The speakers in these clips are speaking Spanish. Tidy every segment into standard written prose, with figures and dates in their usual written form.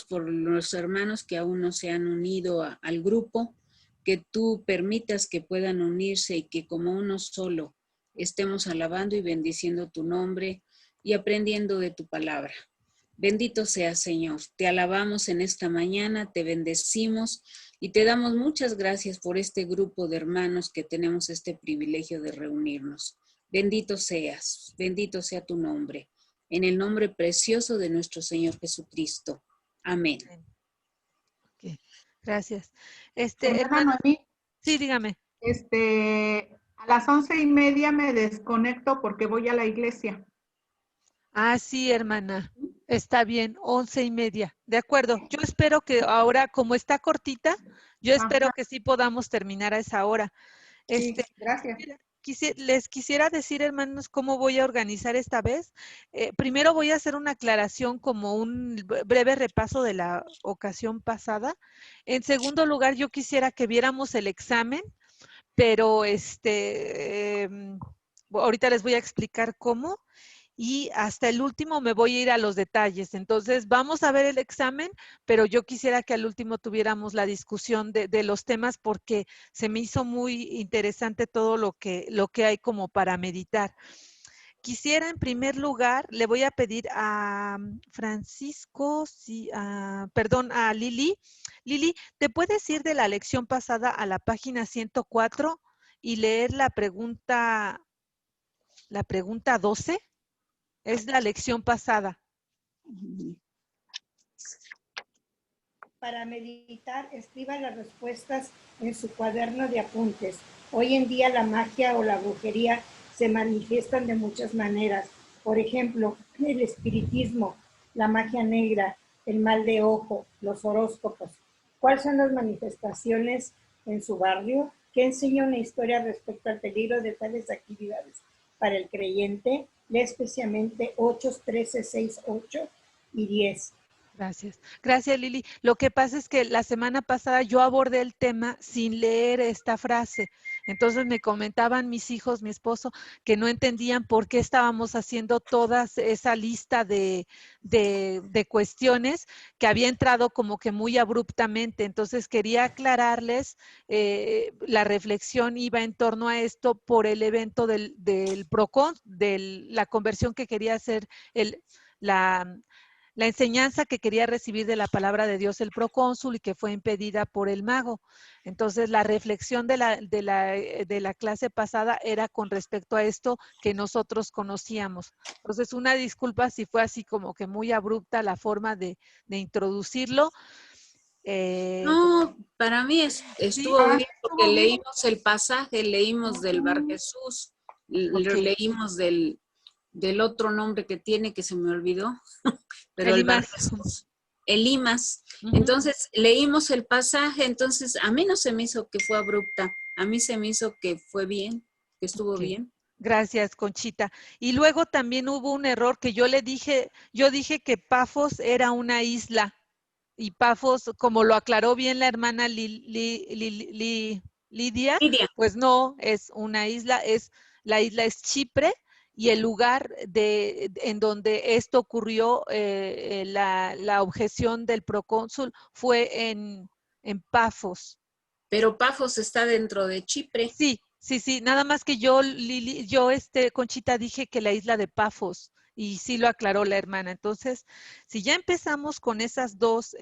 por los hermanos que aún no se han unido al grupo, que tú permitas que puedan unirse y que como uno solo estemos alabando y bendiciendo tu nombre y aprendiendo de tu palabra. Bendito seas, Señor. Te alabamos en esta mañana, te bendecimos y te damos muchas gracias por este grupo de hermanos que tenemos este privilegio de reunirnos. Bendito seas, bendito sea tu nombre. En el nombre precioso de nuestro Señor Jesucristo. Amén. Okay. Gracias. Hermana Noemí, sí, dígame. A las 11:30 me desconecto porque voy a la iglesia. Ah, sí, hermana. Está bien, 11:30. De acuerdo. Yo espero que ahora, como está cortita, yo espero que sí podamos terminar a esa hora. Sí, gracias. Les quisiera decir, hermanos, cómo voy a organizar esta vez. Primero voy a hacer una aclaración como un breve repaso de la ocasión pasada. En segundo lugar, yo quisiera que viéramos el examen, pero ahorita les voy a explicar cómo. Y hasta el último me voy a ir a los detalles. Entonces, vamos a ver el examen, pero yo quisiera que al último tuviéramos la discusión de los temas porque se me hizo muy interesante todo lo que hay como para meditar. Quisiera, en primer lugar, le voy a pedir a Francisco, perdón, a Lili. Lili, ¿te puedes ir de la lección pasada a la página 104 y leer la pregunta 12? Es la lección pasada. Para meditar, escriba las respuestas en su cuaderno de apuntes. Hoy en día la magia o la brujería se manifiestan de muchas maneras. Por ejemplo, el espiritismo, la magia negra, el mal de ojo, los horóscopos. ¿Cuáles son las manifestaciones en su barrio? ¿Qué enseña una historia respecto al peligro de tales actividades para el creyente? Lee especialmente 8, 13, 6, 8 y 10. Gracias. Gracias, Lili. Lo que pasa es que la semana pasada yo abordé el tema sin leer esta frase. Entonces me comentaban mis hijos, mi esposo, que no entendían por qué estábamos haciendo toda esa lista de cuestiones que había entrado como que muy abruptamente. Entonces quería aclararles, la reflexión iba en torno a esto por el evento del PROCON, de la conversión que quería hacer la enseñanza que quería recibir de la palabra de Dios el procónsul y que fue impedida por el mago. Entonces, la reflexión de la clase pasada era con respecto a esto que nosotros conocíamos. Entonces, una disculpa si fue así como que muy abrupta la forma de introducirlo. No, para mí estuvo bien porque leímos el pasaje, leímos del Bar Jesús, leímos del otro nombre que tiene que se me olvidó, pero el Bar Jesús, el Limas. Entonces leímos el pasaje, entonces a mí no se me hizo que fue abrupta, a mí se me hizo que fue bien, que estuvo bien. Gracias, Conchita. Y luego también hubo un error que yo dije que Pafos era una isla. Y Pafos, como lo aclaró bien la hermana Lidia, pues no, es una isla, la isla es Chipre, y el lugar en donde esto ocurrió, la objeción del procónsul fue en Pafos. Pero Pafos está dentro de Chipre. Sí, nada más que yo, Conchita, dije que la isla de Pafos, y sí lo aclaró la hermana. Entonces, si ya empezamos con esas dos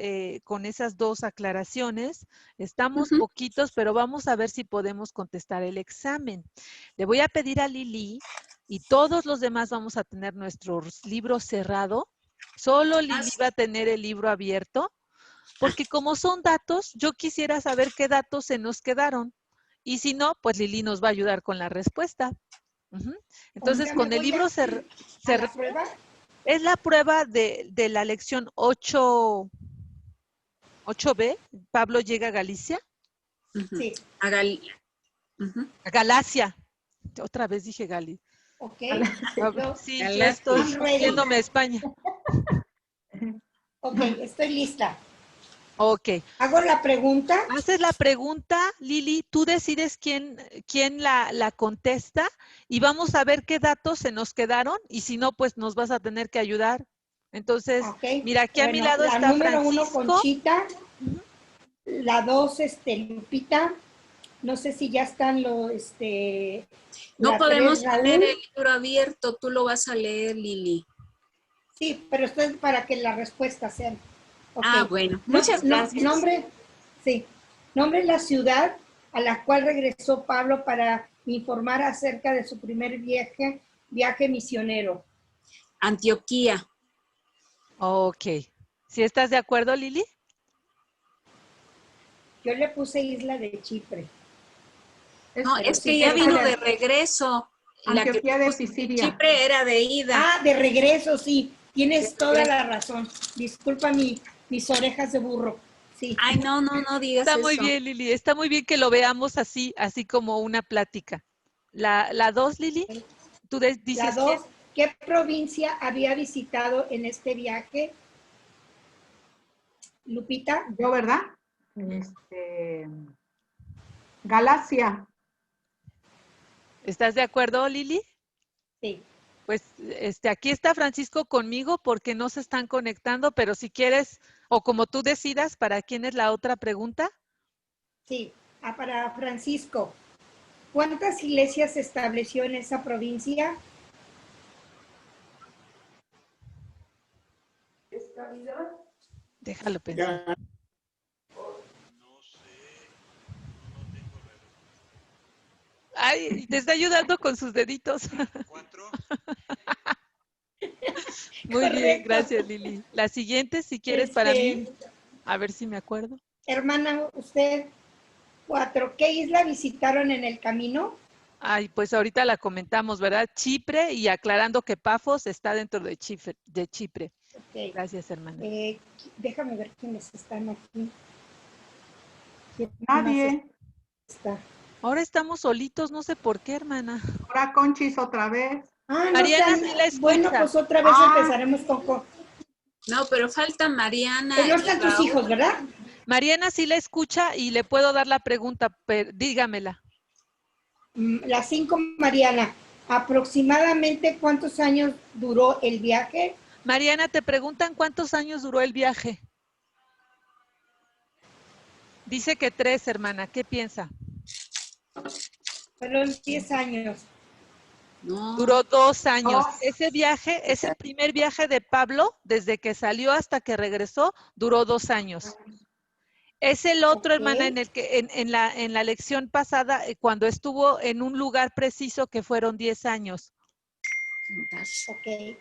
aclaraciones, estamos poquitos, pero vamos a ver si podemos contestar el examen. Le voy a pedir a Lili, y todos los demás vamos a tener nuestro libro cerrado. Solo Lili va a tener el libro abierto, porque como son datos, yo quisiera saber qué datos se nos quedaron. Y si no, pues Lili nos va a ayudar con la respuesta. Entonces, con el libro es la prueba de la lección 8B. Pablo llega a Galicia. Sí. A Galacia. Otra vez dije Gali. Ok. Sí, yo estoy yéndome a España. Ok, estoy lista. Ok. ¿Hago la pregunta? Haces la pregunta, Lili, tú decides quién la contesta y vamos a ver qué datos se nos quedaron y si no, pues nos vas a tener que ayudar. Entonces, Ok. mira, aquí a mi Bueno, lado la está número 1, Francisco. Conchita. Ujú. La 2, Lupita. No sé si ya están No la podemos 3, tener Raúl. el libro abierto, tú lo vas a leer, Lili. Sí, pero esto es para que las respuestas sean. Ok. Ah, bueno, muchas gracias. Nombre de la ciudad a la cual regresó Pablo para informar acerca de su primer viaje misionero. Antioquía. Ok. ¿Sí estás de acuerdo, Lili? Yo le puse Isla de Chipre. No, Pero es sí, que ya pero vino de de regreso. La que Antioquía de puse de Pisidia. Chipre era de ida. Ah, de regreso, sí. Tienes De toda regreso. la razón. Disculpa mis orejas de burro. Sí. Ay, no digas Está muy eso. bien, Lili. Está muy bien que lo veamos así como una plática. La 2, Lili, tú La dices que 2, ¿qué provincia había visitado en este viaje? Lupita. Yo, ¿verdad? Galacia. ¿estás de acuerdo, Lili? Sí. Pues aquí está Francisco conmigo porque no se están conectando, pero si quieres, o como tú decidas, ¿para quién es la otra pregunta? Sí. Para Francisco. ¿Cuántas iglesias se estableció en esa provincia? Déjalo pensar. Ay, te está ayudando con sus deditos. 4. Muy bien, Correcto. gracias, Lili. La siguiente, si quieres, para mí, a ver si me acuerdo. Hermana, usted, 4. ¿Qué isla visitaron en el camino? Ay, pues ahorita la comentamos, ¿verdad? Chipre, y aclarando que Pafos está dentro de Chipre. Ok. Gracias, hermana. Déjame ver quiénes están aquí. ¿Quién más Nadie. está? Ahora estamos solitos, no sé por qué, hermana. Ahora Conchis otra vez. Ah, no Mariana están. sí la Bueno, escucha. pues otra vez Ah. empezaremos con... No, pero falta Mariana No y están tus Raúl. hijos, ¿verdad? Mariana sí la escucha y le puedo dar la pregunta, pero dígamela. La 5, Mariana. ¿Aproximadamente cuántos años duró el viaje? Mariana, te preguntan cuántos años duró el viaje. Dice que 3, hermana. ¿Qué piensa? Fueron 10 años. No. Duró 2 años. Dos. Ese viaje, ese primer viaje de Pablo, desde que salió hasta que regresó, duró 2 años. Es el otro, hermana, en el que en la lección pasada, cuando estuvo en un lugar preciso, que fueron 10 años. Ok.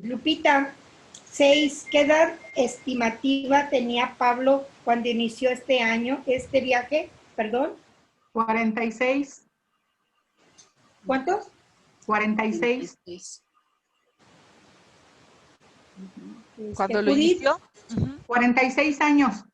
Lupita, 6. ¿Qué edad estimativa tenía Pablo cuando inició este viaje? Perdón. 46. ¿Cuántos? 46. Cuando lo Judith. inició. Uh-huh. 46 años.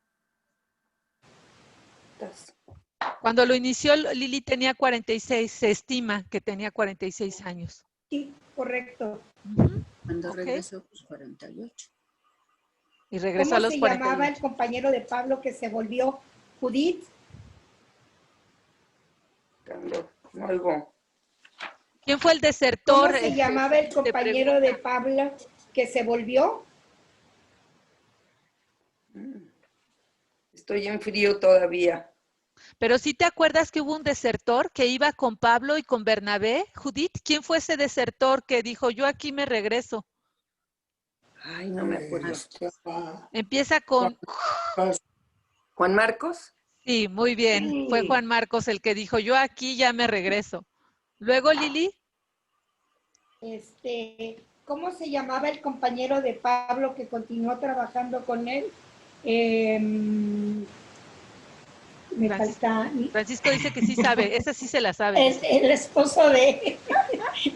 Cuando lo inició, Lili tenía 46, se estima que tenía 46 años. Sí, correcto. Uh-huh. Cuando Okay. regresó, pues 48. Y regresó a ¿Cómo los se 48. llamaba el compañero de Pablo que se volvió Judith? No oigo. ¿Quién fue el desertor? ¿Cómo se llamaba el compañero de Pablo que se volvió? Estoy en frío todavía. Pero sí te acuerdas que hubo un desertor que iba con Pablo y con Bernabé, Judith. ¿Quién fue ese desertor que dijo, yo aquí me regreso? Ay, no me acuerdo. Empieza con... ¿Juan Marcos? Sí, muy bien. Sí. Fue Juan Marcos el que dijo, yo aquí ya me regreso. Luego, Lili. ¿Cómo se llamaba el compañero de Pablo que continuó trabajando con él? Francisco dice que sí sabe, esa sí se la sabe. El esposo de...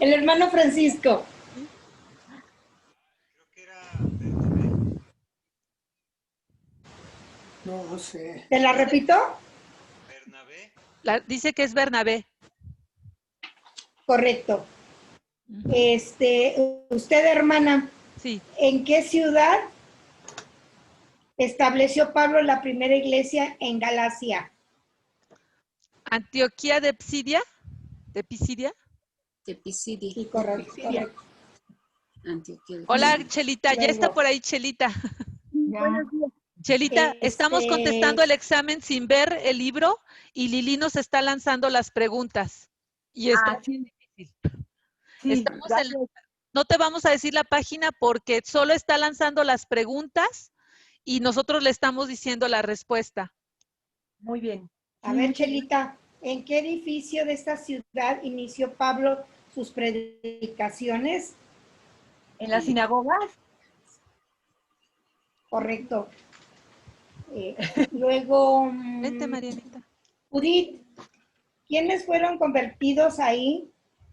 el hermano Francisco. Creo que era Bernabé. No sé. ¿Te la repito? Bernabé. Dice que es Bernabé. Correcto. Usted, hermana, sí. ¿En qué ciudad estableció Pablo la primera iglesia en Galacia? Antioquía de Pisidia. ¿De Pisidia? De Pisidia. Sí, correcto. Antioquía. Hola, Chelita. Ya está Luego. por ahí, Chelita. Ya. Chelita, estamos Este- contestando el examen sin ver el libro y Lili nos está lanzando las preguntas. Y está bien difícil. Sí, Estamos en, gracias. no te vamos a decir la página porque solo está lanzando las preguntas y nosotros le estamos diciendo la respuesta. Muy bien. A Sí, ver, muchas Chelita, ¿en qué edificio de esta ciudad inició Pablo sus predicaciones? ¿En las sinagogas? Correcto. Luego, Vente, Marianita. Judith, ¿quiénes fueron convertidos ahí?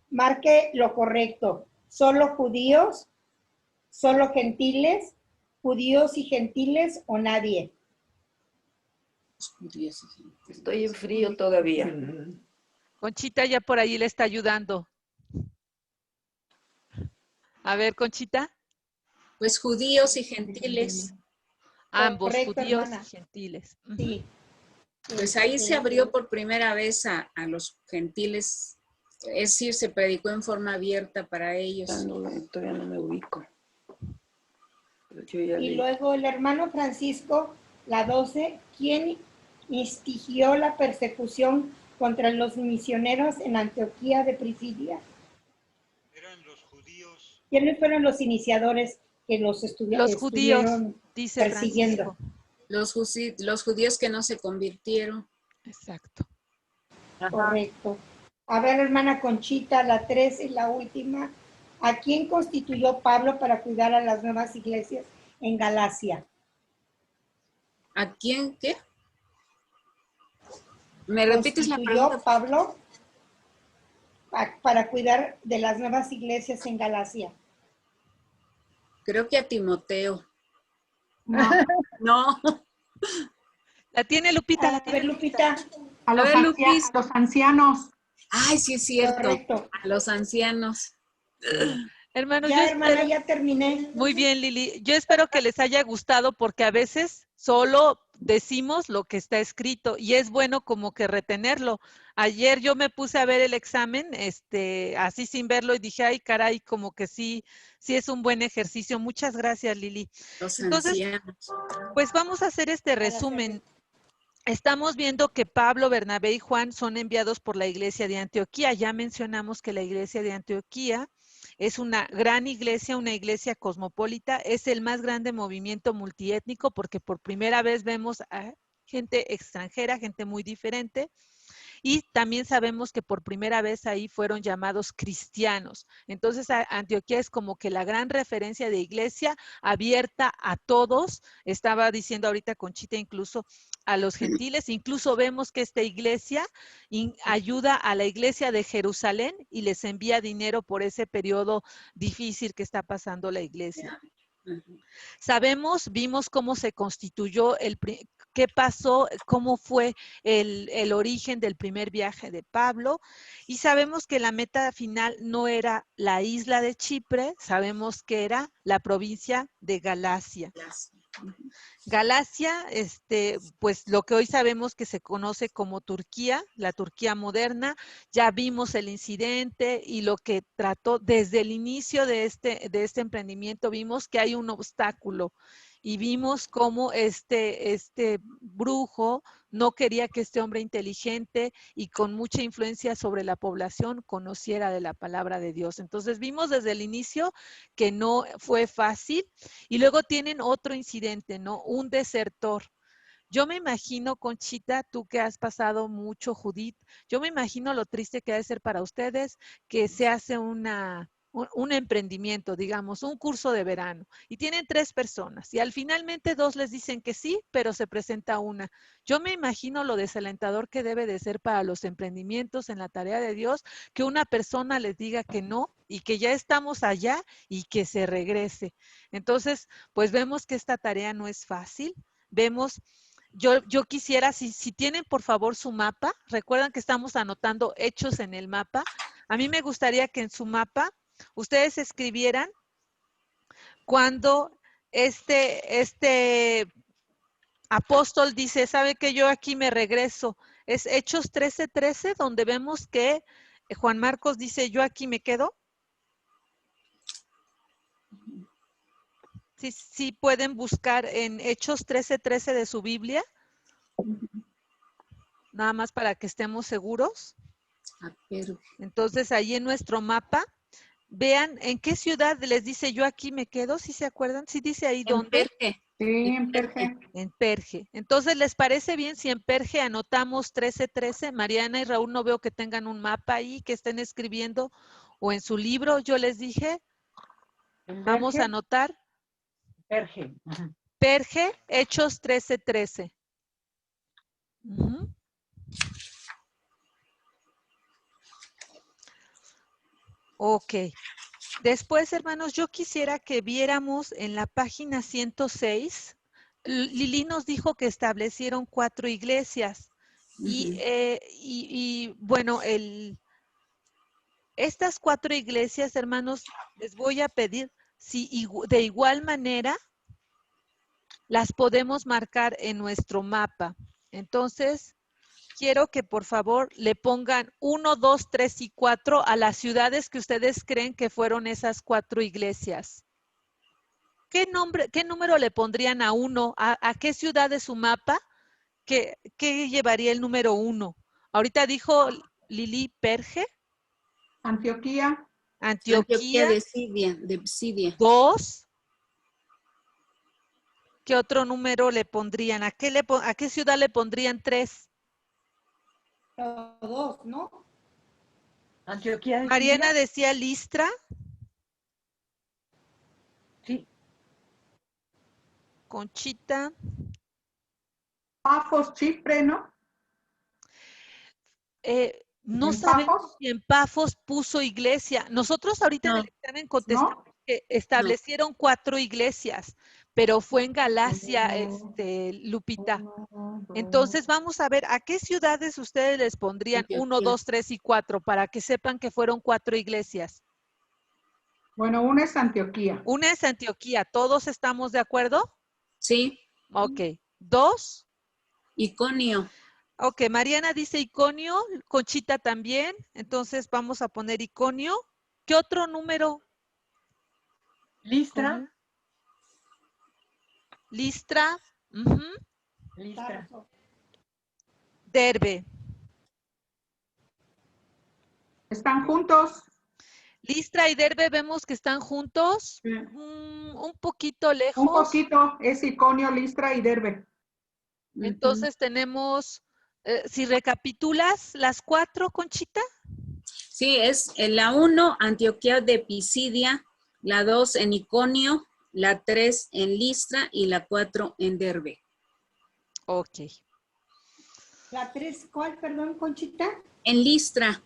Marque lo correcto. ¿Solo judíos? ¿Solo gentiles? ¿Judíos y gentiles o nadie? Estoy en frío todavía. Conchita ya por ahí le está ayudando. A ver, Conchita. Pues judíos y gentiles. Ambos, Correcto, judíos hermana. y gentiles. Ujú. Sí. Pues ahí se abrió por primera vez a los gentiles, es decir, se predicó en forma abierta para ellos. Todavía no me ubico. Pero yo ya Y leí. luego el hermano Francisco, la 12, ¿quién instigó la persecución contra los misioneros en Antioquía de Pisidia? Eran los judíos. ¿Quiénes fueron los iniciadores que los Los judíos, estuvieron dice persiguiendo? Francisco. Los judíos que no se convirtieron. Exacto. Ajá. Correcto. A ver, hermana Conchita, la 13 y la última. ¿A quién constituyó Pablo para cuidar a las nuevas iglesias en Galacia? ¿A quién qué? ¿Me repites la ¿Constituyó pregunta? Pablo para cuidar de las nuevas iglesias en Galacia? Creo que a Timoteo. No, No, La tiene Lupita, la A tiene ver, Lupita. Lupita. a los, ver, Lupis. a los ancianos. ay, sí es cierto. Correcto. A los ancianos. Hermanos, yo Ya, hermana, espero. ya terminé. Muy bien, Lili. Yo espero que les haya gustado porque a veces solo decimos lo que está escrito y es bueno como que retenerlo. Ayer yo me puse a ver el examen, así sin verlo y dije, ay, caray, como que sí es un buen ejercicio. Muchas gracias, Lili. Los Entonces, ancianos. pues vamos a hacer este resumen. Estamos viendo que Pablo, Bernabé y Juan son enviados por la iglesia de Antioquía. Ya mencionamos que la iglesia de Antioquía es una gran iglesia, una iglesia cosmopolita, es el más grande movimiento multiétnico porque por primera vez vemos a gente extranjera, gente muy diferente. Y también sabemos que por primera vez ahí fueron llamados cristianos. Entonces, Antioquía es como que la gran referencia de iglesia abierta a todos. Estaba diciendo ahorita Conchita incluso a los gentiles. Incluso vemos que esta iglesia ayuda a la iglesia de Jerusalén y les envía dinero por ese periodo difícil que está pasando la iglesia. Sabemos, vimos cómo se constituyó, qué pasó, cómo fue el origen del primer viaje de Pablo y sabemos que la meta final no era la isla de Chipre, sabemos que era la provincia de Galacia. Galacia, pues lo que hoy sabemos que se conoce como Turquía, la Turquía moderna, ya vimos el incidente y lo que trató desde el inicio de este emprendimiento, vimos que hay un obstáculo y vimos cómo este brujo no quería que este hombre inteligente y con mucha influencia sobre la población conociera de la palabra de Dios. Entonces vimos desde el inicio que no fue fácil y luego tienen otro incidente, ¿no? Un desertor. Yo me imagino, Conchita, tú que has pasado mucho, Judith, yo me imagino lo triste que ha de ser para ustedes que se hace un emprendimiento, digamos, un curso de verano y tienen 3 personas y al finalmente 2 les dicen que sí, pero se presenta una. Yo me imagino lo desalentador que debe de ser para los emprendimientos en la tarea de Dios que una persona les diga que no y que ya estamos allá y que se regrese. Entonces, pues vemos que esta tarea no es fácil. Vemos, yo quisiera, si tienen por favor su mapa, recuerdan que estamos anotando hechos en el mapa. A mí me gustaría que en su mapa ustedes escribieran cuando este apóstol dice, ¿sabe que yo aquí me regreso? Es Hechos 13:13, donde vemos que Juan Marcos dice, yo aquí me quedo. sí pueden buscar en Hechos 13:13 de su Biblia, nada más para que estemos seguros. Perge. Entonces, ahí en nuestro mapa, vean en qué ciudad les dice yo aquí me quedo, ¿sí se acuerdan? Sí dice ahí En dónde. Perge. Sí, en Perge. En Perge. Entonces, ¿les parece bien si en Perge anotamos 13:13? Mariana y Raúl, no veo que tengan un mapa ahí, que estén escribiendo, o en su libro, yo les dije, vamos a anotar Perge. Ajá. Perge, Hechos 13:13. Ujú. Ok. Después, hermanos, yo quisiera que viéramos en la página 106, Lili nos dijo que establecieron 4 iglesias. Bueno, estas 4 iglesias, hermanos, les voy a pedir si de igual manera las podemos marcar en nuestro mapa. Entonces, quiero que por favor le pongan 1, 2, 3 y 4 a las ciudades que ustedes creen que fueron esas 4 iglesias. ¿Qué número le pondrían a 1? ¿A qué ciudad de su mapa? ¿Qué llevaría el número 1? Ahorita dijo Lili Perge. Antioquía. Antioquía Antioquía. de Pisidia. 2. ¿Qué otro número le pondrían? ¿A qué ciudad le pondrían 3? Todos, ¿no? Antioquía de Mariana Siria. decía Listra. Sí. Conchita. Pafos, Chipre, ¿no? No ¿En sabemos Pafos? si en Pafos puso iglesia. Nosotros ahorita en el No, examen contestamos ¿No? que establecieron 4 iglesias, pero fue en Galacia, Uno, Lupita. dos. Entonces vamos a ver a qué ciudades ustedes les pondrían 1, Antioquía. 2, 3 y 4 para que sepan que fueron 4 iglesias. Bueno, una es Antioquía. Una es Antioquía, ¿todos estamos de acuerdo? Sí, Ok. 2. Iconio. Ok, Mariana dice Iconio, Conchita también, entonces vamos a poner Iconio. ¿Qué otro número? Listra. Listra. Ujú. Listra. Derbe. ¿Están juntos? Listra y Derbe vemos que están juntos, Sí. un poquito Un lejos. poquito, es Iconio, Listra y Derbe. Entonces tenemos, si recapitulas las 4, Conchita. Sí, es en la 1, Antioquía de Pisidia, la 2 en Iconio, la 3 en Listra y la 4 en Derbe. Ok. La 3, ¿cuál, perdón, Conchita? En Listra.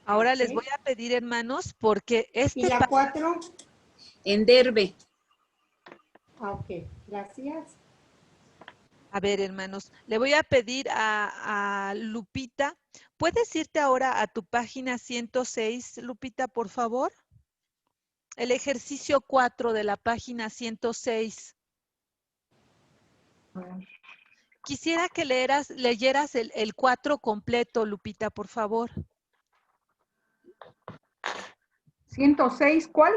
Ahora Ok. les voy a pedir, hermanos, porque ¿Y la 4? En Derbe. Ok, gracias. A ver, hermanos, le voy a pedir a Lupita, ¿puedes irte ahora a tu página 106, Lupita, por favor? El ejercicio 4 de la página 106. Quisiera que leyeras el 4 completo, Lupita, por favor. 106, ¿cuál?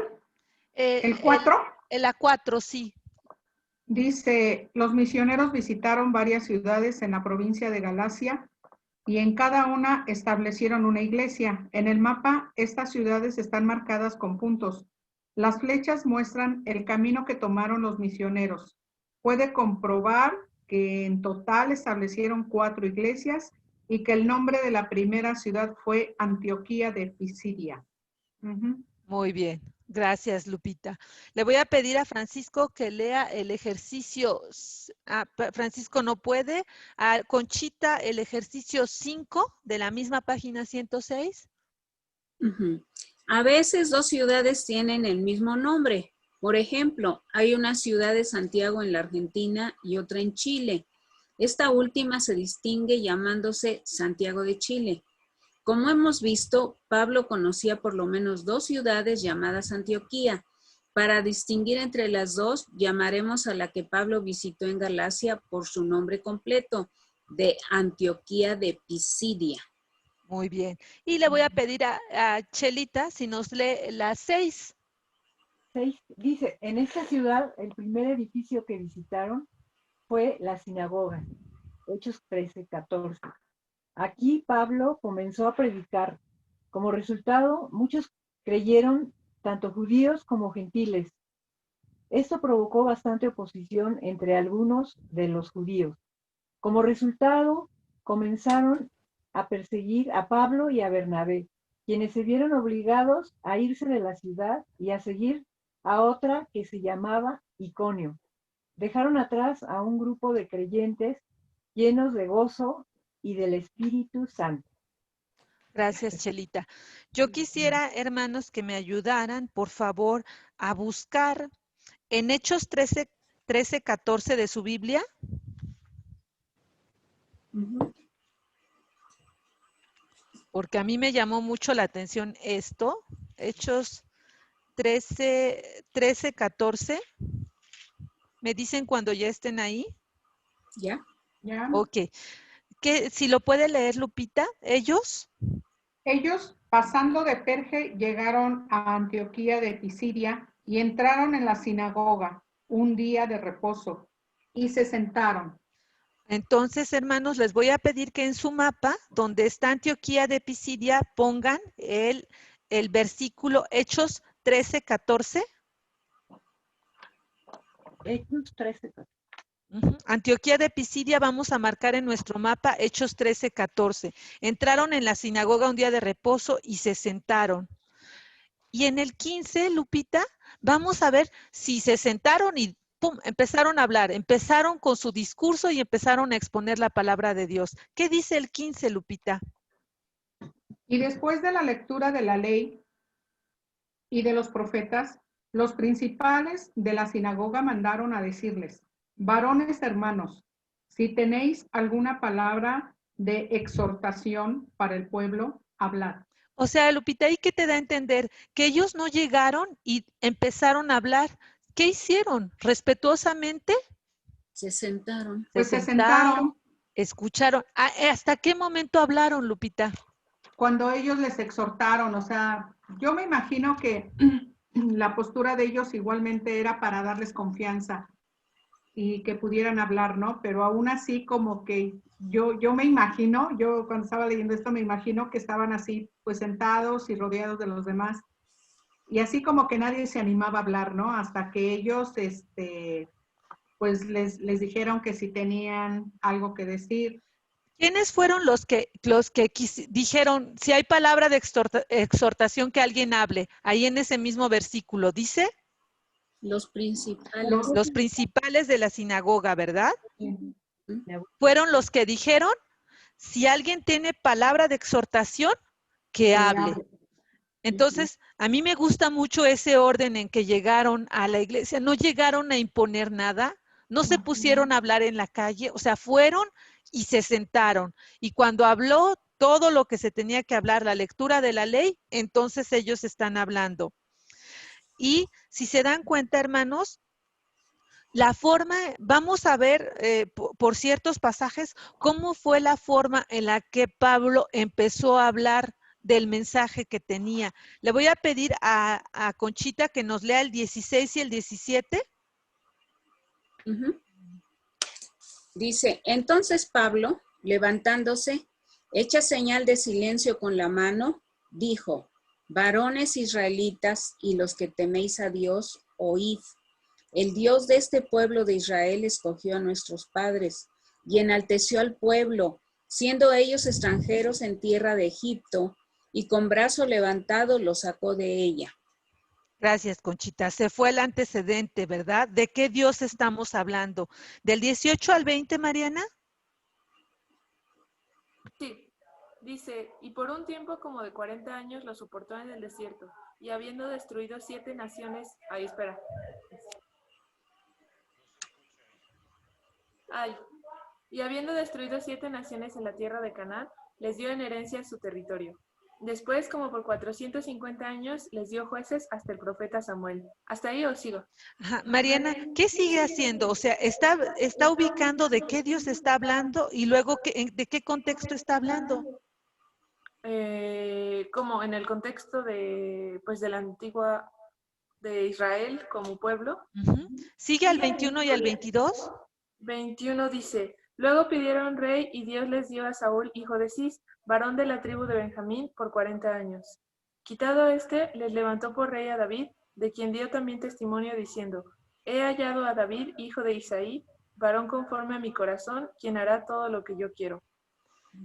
¿El 4? La 4, sí. Dice, los misioneros visitaron varias ciudades en la provincia de Galacia y en cada una establecieron una iglesia. En el mapa, estas ciudades están marcadas con puntos. Las flechas muestran el camino que tomaron los misioneros. Puede comprobar que en total establecieron 4 iglesias y que el nombre de la primera ciudad fue Antioquía de Pisidia. Muy bien. Gracias, Lupita. Le voy a pedir a Francisco que lea el ejercicio. Francisco no puede. A Conchita, el ejercicio 5 de la misma página 106. A veces 2 ciudades tienen el mismo nombre. Por ejemplo, hay una ciudad de Santiago en la Argentina y otra en Chile. Esta última se distingue llamándose Santiago de Chile. Como hemos visto, Pablo conocía por lo menos 2 ciudades llamadas Antioquía. Para distinguir entre las 2, llamaremos a la que Pablo visitó en Galacia por su nombre completo, de Antioquía de Pisidia. Muy bien. Y le voy a pedir a Chelita si nos lee las 6. 6 dice, en esta ciudad el primer edificio que visitaron fue la sinagoga, Hechos 13:14. Aquí Pablo comenzó a predicar. Como resultado, muchos creyeron, tanto judíos como gentiles. Esto provocó bastante oposición entre algunos de los judíos. Como resultado, comenzaron a perseguir a Pablo y a Bernabé, quienes se vieron obligados a irse de la ciudad y a seguir a otra que se llamaba Iconio. Dejaron atrás a un grupo de creyentes llenos de gozo y del Espíritu Santo. Gracias, Chelita. Yo quisiera, hermanos, que me ayudaran, por favor, a buscar en Hechos 13:14 de su Biblia. Porque a mí me llamó mucho la atención esto. Hechos 13:14. ¿Me dicen cuando ya estén ahí? ¿Ya? ¿Ya? Ok. Si lo puede leer, Lupita. ¿Ellos? Ellos, pasando de Perge, llegaron a Antioquía de Pisidia y entraron en la sinagoga un día de reposo y se sentaron. Entonces, hermanos, les voy a pedir que en su mapa, donde está Antioquía de Pisidia, pongan el versículo Hechos 13:14. Hechos 13. Antioquía de Pisidia, vamos a marcar en nuestro mapa Hechos 13:14. Entraron en la sinagoga un día de reposo y se sentaron. Y en el 15, Lupita, vamos a ver si se sentaron y ¡pum! Empezaron a hablar, empezaron con su discurso y empezaron a exponer la palabra de Dios. ¿Qué dice el 15, Lupita? Y después de la lectura de la ley y de los profetas, los principales de la sinagoga mandaron a decirles: varones hermanos, si tenéis alguna palabra de exhortación para el pueblo, hablad. O sea, Lupita, ¿y qué te da a entender? Que ellos no llegaron y empezaron a hablar. ¿Qué hicieron? ¿Respetuosamente? Se sentaron. Pues se sentaron Escucharon. ¿Hasta qué momento hablaron, Lupita? cuando ellos les exhortaron. O sea, yo me imagino que la postura de ellos igualmente era para darles confianza y que pudieran hablar, ¿no? Pero aún así como que yo me imagino, yo cuando estaba leyendo esto me imagino que estaban así pues sentados y rodeados de los demás y así como que nadie se animaba a hablar, ¿no? Hasta que ellos pues les dijeron que si tenían algo que decir. ¿Quiénes fueron los que dijeron, si hay palabra de exhortación, que alguien hable? Ahí en ese mismo versículo, ¿dice? Los principales. Los principales de la sinagoga, ¿verdad? Sí. Fueron los que dijeron, si alguien tiene palabra de exhortación, que hable. Entonces, a mí me gusta mucho ese orden en que llegaron a la iglesia. No llegaron a imponer nada, no se pusieron a hablar en la calle, o sea, fueron y se sentaron. Y cuando habló todo lo que se tenía que hablar, la lectura de la ley, entonces ellos están hablando. Y si se dan cuenta, hermanos, la forma, vamos a ver por ciertos pasajes, cómo fue la forma en la que Pablo empezó a hablar del mensaje que tenía. Le voy a pedir a Conchita que nos lea el 16 y el 17. Dice, entonces Pablo, levantándose, hecha señal de silencio con la mano, dijo, varones israelitas y los que teméis a Dios, oíd. El Dios de este pueblo de Israel escogió a nuestros padres y enalteció al pueblo, siendo ellos extranjeros en tierra de Egipto, y con brazo levantado los sacó de ella. Gracias, Conchita. Se fue el antecedente, ¿verdad? ¿De qué Dios estamos hablando? ¿Del 18 al 20, Mariana? Sí, dice, y por un tiempo como de 40 años lo soportó en el desierto, y habiendo destruido 7 naciones, y habiendo destruido 7 naciones en la tierra de Canaán, les dio en herencia su territorio. Después, como por 450 años, les dio jueces hasta el profeta Samuel. ¿Hasta ahí os sigo? Ajá. Mariana, ¿qué sigue haciendo? O sea, está ubicando de qué Dios está hablando y luego de qué contexto está hablando. Como en el contexto de la antigua, de Israel como pueblo. Sigue al 21 y al 22. 21 dice, luego pidieron rey y Dios les dio a Saúl, hijo de Cis, varón de la tribu de Benjamín, por 40 años. Quitado este, les levantó por rey a David, de quien dio también testimonio diciendo, he hallado a David, hijo de Isaí, varón conforme a mi corazón, quien hará todo lo que yo quiero.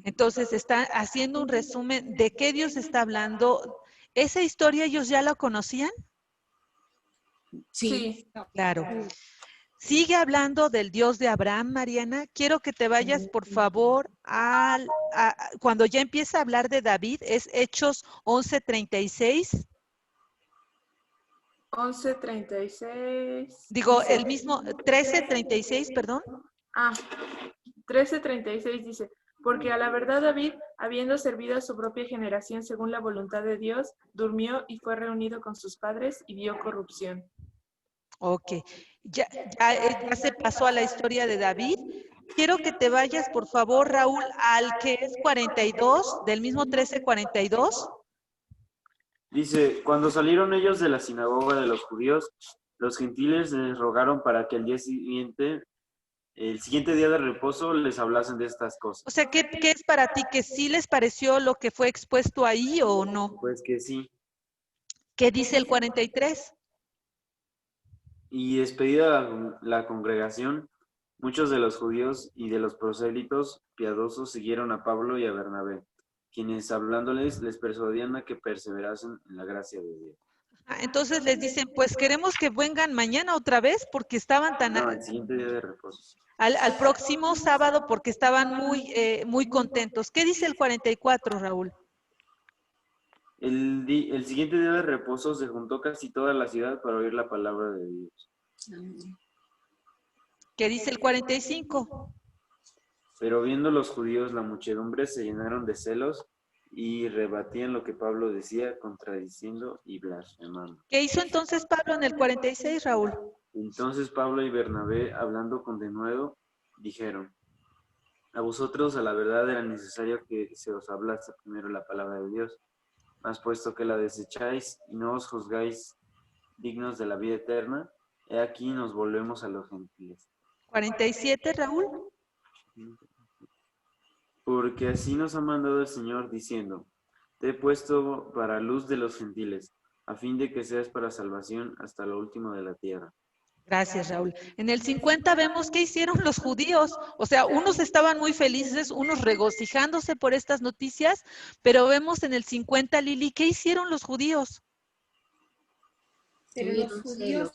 Entonces está haciendo un resumen de qué Dios está hablando. ¿Esa historia ellos ya la conocían? Sí. Claro. Sigue hablando del Dios de Abraham, Mariana. Quiero que te vayas, por favor, cuando ya empieza a hablar de David, es Hechos 11:36. 11:36. Digo, dice, el mismo, 13:36, perdón. 13:36 dice, porque a la verdad David, habiendo servido a su propia generación según la voluntad de Dios, durmió y fue reunido con sus padres y vio corrupción. Ok, ya se pasó a la historia de David. Quiero que te vayas, por favor, Raúl, al que es 42, del mismo 13:42. Dice, cuando salieron ellos de la sinagoga de los judíos, los gentiles les rogaron para que el siguiente día de reposo, les hablasen de estas cosas. O sea, ¿qué es para ti? ¿Que sí les pareció lo que fue expuesto ahí o no? Pues que sí. ¿Qué dice el 43? Y despedida la congregación, muchos de los judíos y de los prosélitos piadosos siguieron a Pablo y a Bernabé, quienes hablándoles les persuadían a que perseverasen en la gracia de Dios. Entonces les dicen, pues queremos que vengan mañana otra vez porque estaban tan... No, el siguiente día de reposo. Al próximo sábado porque estaban muy contentos. ¿Qué dice el 44, Raúl? El siguiente día de reposo se juntó casi toda la ciudad para oír la palabra de Dios. ¿Qué dice el 45? Pero viendo los judíos la muchedumbre se llenaron de celos y rebatían lo que Pablo decía, contradiciendo y blasfemando. ¿Qué hizo entonces Pablo en el 46, Raúl? Entonces Pablo y Bernabé, hablando con denuedo, dijeron, a vosotros a la verdad era necesario que se os hablase primero la palabra de Dios, mas puesto que la desecháis y no os juzgáis dignos de la vida eterna, he aquí nos volvemos a los gentiles. 47, Raúl. Porque así nos ha mandado el Señor diciendo, te he puesto para luz de los gentiles, a fin de que seas para salvación hasta lo último de la tierra. Gracias, Raúl. En el 50 vemos qué hicieron los judíos. O sea, unos estaban muy felices, unos regocijándose por estas noticias, pero vemos en el 50, Lili, ¿qué hicieron los judíos? Pero los judíos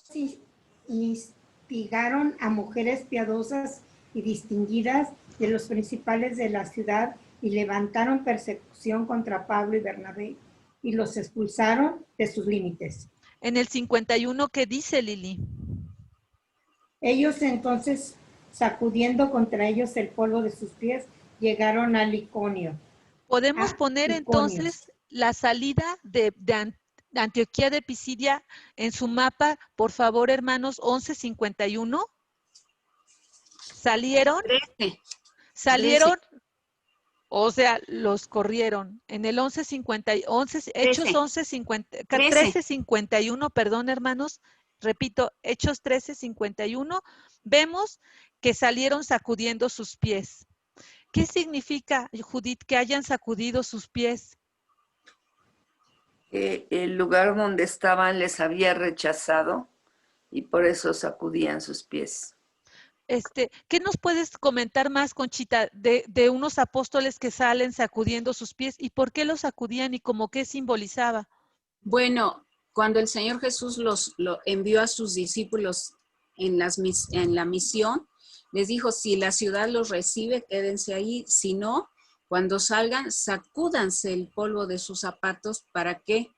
instigaron a mujeres piadosas y distinguidas de los principales de la ciudad y levantaron persecución contra Pablo y Bernabé y los expulsaron de sus límites. En el 51, ¿qué dice, Lili? Ellos entonces, sacudiendo contra ellos el polvo de sus pies, llegaron a Iconio. Podemos poner entonces la salida de Antioquía de Pisidia en su mapa, por favor, hermanos, 11:51. ¿Salieron? 13. Salieron, o sea, los corrieron. En el 11:50, Hechos 13:51, perdón, hermanos, repito, Hechos 13:51, vemos que salieron sacudiendo sus pies. ¿Qué significa, Judith, que hayan sacudido sus pies? El lugar donde estaban les había rechazado y por eso sacudían sus pies. ¿Qué nos puedes comentar más, Conchita, de unos apóstoles que salen sacudiendo sus pies y por qué los sacudían y como qué simbolizaba? Bueno, cuando el Señor Jesús lo envió a sus discípulos en la misión, les dijo, si la ciudad los recibe, quédense ahí, si no, cuando salgan, sacúdanse el polvo de sus zapatos, ¿para qué?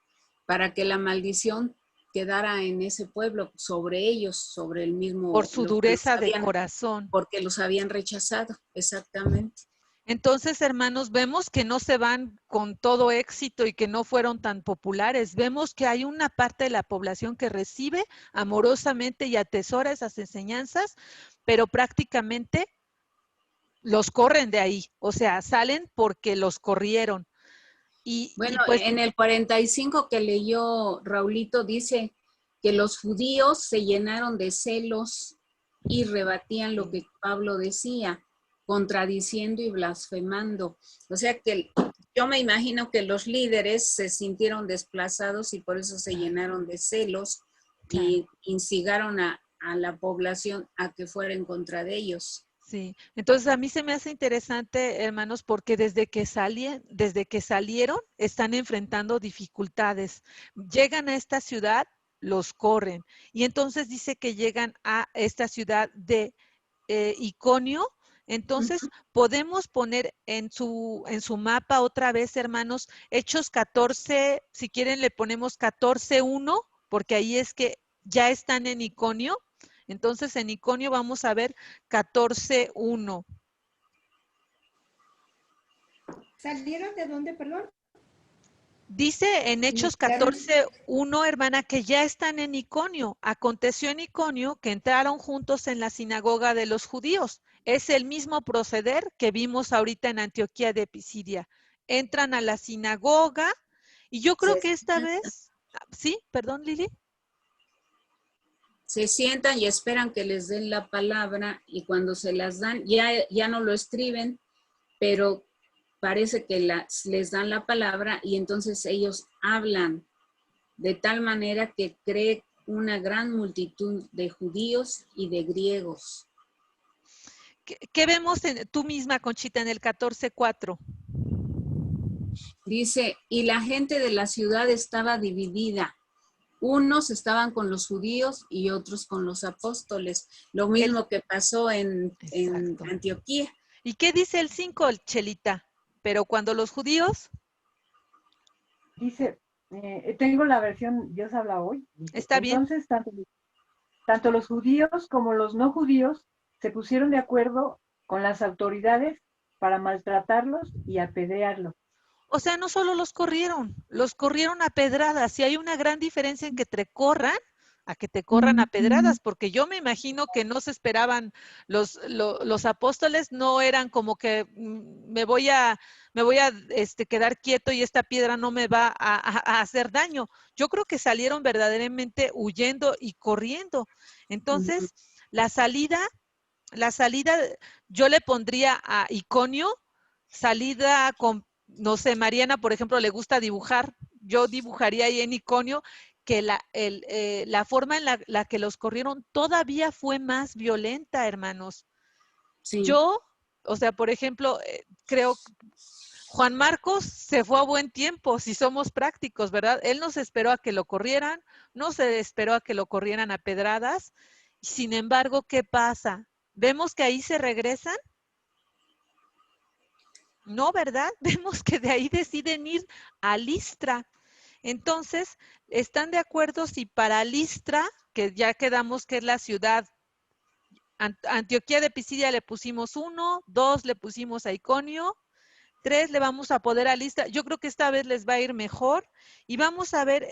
Para que la maldición quedara en ese pueblo, sobre ellos, sobre el mismo... Por su dureza de corazón. Porque los habían rechazado, exactamente. Entonces, hermanos, vemos que no se van con todo éxito y que no fueron tan populares. Vemos que hay una parte de la población que recibe amorosamente y atesora esas enseñanzas, pero prácticamente los corren de ahí. O sea, salen porque los corrieron. Bueno, en el 45 que leyó Raulito dice que los judíos se llenaron de celos y rebatían lo que Pablo decía, contradiciendo y blasfemando. O sea que yo me imagino que los líderes se sintieron desplazados y por eso se llenaron de celos y instigaron a la población a que fuera en contra de ellos. Sí, entonces a mí se me hace interesante, hermanos, porque desde que salieron, están enfrentando dificultades. Llegan a esta ciudad, los corren. Y entonces dice que llegan a esta ciudad de Iconio. Entonces, podemos poner en su mapa otra vez, hermanos, Hechos 14, si quieren le ponemos 14:1, porque ahí es que ya están en Iconio. Entonces, en Iconio vamos a ver 14:1. ¿Salieron de dónde, perdón? Dice en Hechos 14:1, hermana, que ya están en Iconio. Aconteció en Iconio que entraron juntos en la sinagoga de los judíos. Es el mismo proceder que vimos ahorita en Antioquía de Pisidia. Entran a la sinagoga y yo creo que esta vez, ¿sí? Perdón, Lili. Se sientan y esperan que les den la palabra y cuando se las dan, ya no lo escriben, pero parece que les dan la palabra y entonces ellos hablan de tal manera que cree una gran multitud de judíos y de griegos. ¿Qué vemos tú misma, Conchita, en el 14:4? Dice, y la gente de la ciudad estaba dividida. Unos estaban con los judíos y otros con los apóstoles. Lo mismo que pasó en Antioquía. ¿Y qué dice el 5, Chelita? Pero cuando los judíos... Dice, tengo la versión Dios habla hoy. Dice, está bien. Entonces, tanto los judíos como los no judíos se pusieron de acuerdo con las autoridades para maltratarlos y apedrearlos. O sea, no solo los corrieron a pedradas. Y hay una gran diferencia en que te corran a que te corran a pedradas, porque yo me imagino que no se esperaban, los apóstoles no eran como que me voy a quedar quieto y esta piedra no me va a hacer daño. Yo creo que salieron verdaderamente huyendo y corriendo. Entonces, la salida, yo le pondría a Iconio, salida con, no sé, Mariana, por ejemplo, le gusta dibujar, yo dibujaría ahí en Iconio, que la forma en la que los corrieron todavía fue más violenta, hermanos. Sí. Yo, o sea, por ejemplo, creo Juan Marcos se fue a buen tiempo, si somos prácticos, ¿verdad? Él no se esperó a que lo corrieran, no se esperó a que lo corrieran a pedradas. Sin embargo, ¿qué pasa? ¿Vemos que ahí se regresan? No, ¿verdad? Vemos que de ahí deciden ir a Listra. Entonces, ¿están de acuerdo si para Listra, que ya quedamos que es la ciudad, Antioquía de Pisidia le pusimos 1, 2 le pusimos a Iconio, 3 le vamos a poner a Listra? Yo creo que esta vez les va a ir mejor. Y vamos a ver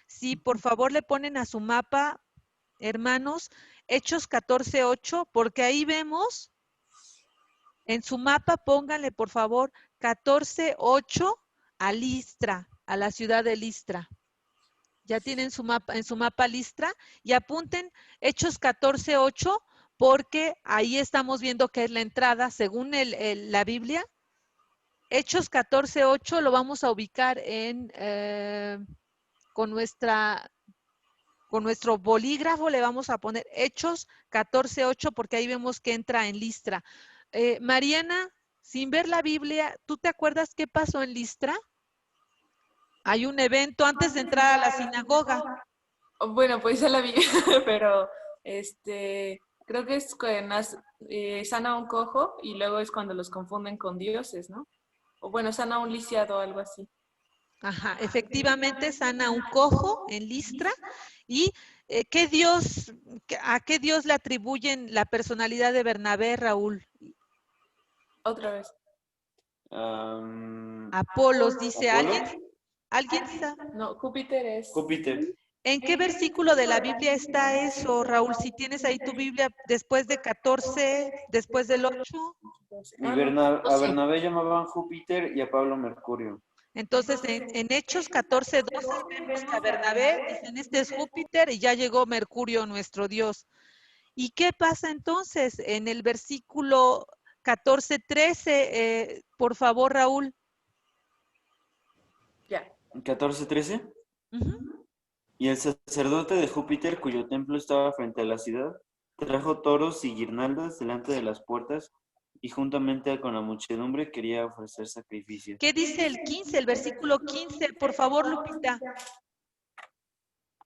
si por favor le ponen a su mapa, hermanos, Hechos 14:8, porque ahí vemos, en su mapa pónganle por favor 14:8 a Listra, a la ciudad de Listra. Ya tienen en su mapa Listra y apunten Hechos 14:8 porque ahí estamos viendo que es la entrada según la Biblia. Hechos 14:8 lo vamos a ubicar con nuestro bolígrafo, le vamos a poner Hechos 14:8 porque ahí vemos que entra en Listra. Mariana, sin ver la Biblia, ¿tú te acuerdas qué pasó en Listra? Hay un evento antes de entrar a la sinagoga. Bueno, pues ya la vi, pero creo que es que sana a un cojo y luego es cuando los confunden con dioses, ¿no? O bueno, sana a un lisiado o algo así. Ajá, efectivamente sana a un cojo en Listra. ¿Y a qué Dios le atribuyen la personalidad de Bernabé, Raúl? Otra vez. Apolos, dice ¿Apolo? ¿Alguien sabe? No, Júpiter es... Júpiter. ¿En qué versículo de la Biblia está eso, Raúl? Si tienes ahí tu Biblia, después de 14, después del 8. A Bernabé llamaban Júpiter y a Pablo Mercurio. Entonces, en Hechos 14:12 vemos que a Bernabé dicen, este es Júpiter y ya llegó Mercurio, nuestro Dios. ¿Y qué pasa entonces en el versículo 14:13? Por favor, Raúl. Ya. 14:13. Ujú. Y el sacerdote de Júpiter, cuyo templo estaba frente a la ciudad, trajo toros y guirnaldas delante de las puertas y juntamente con la muchedumbre quería ofrecer sacrificios. ¿Qué dice el 15, el versículo 15? Por favor, Lupita.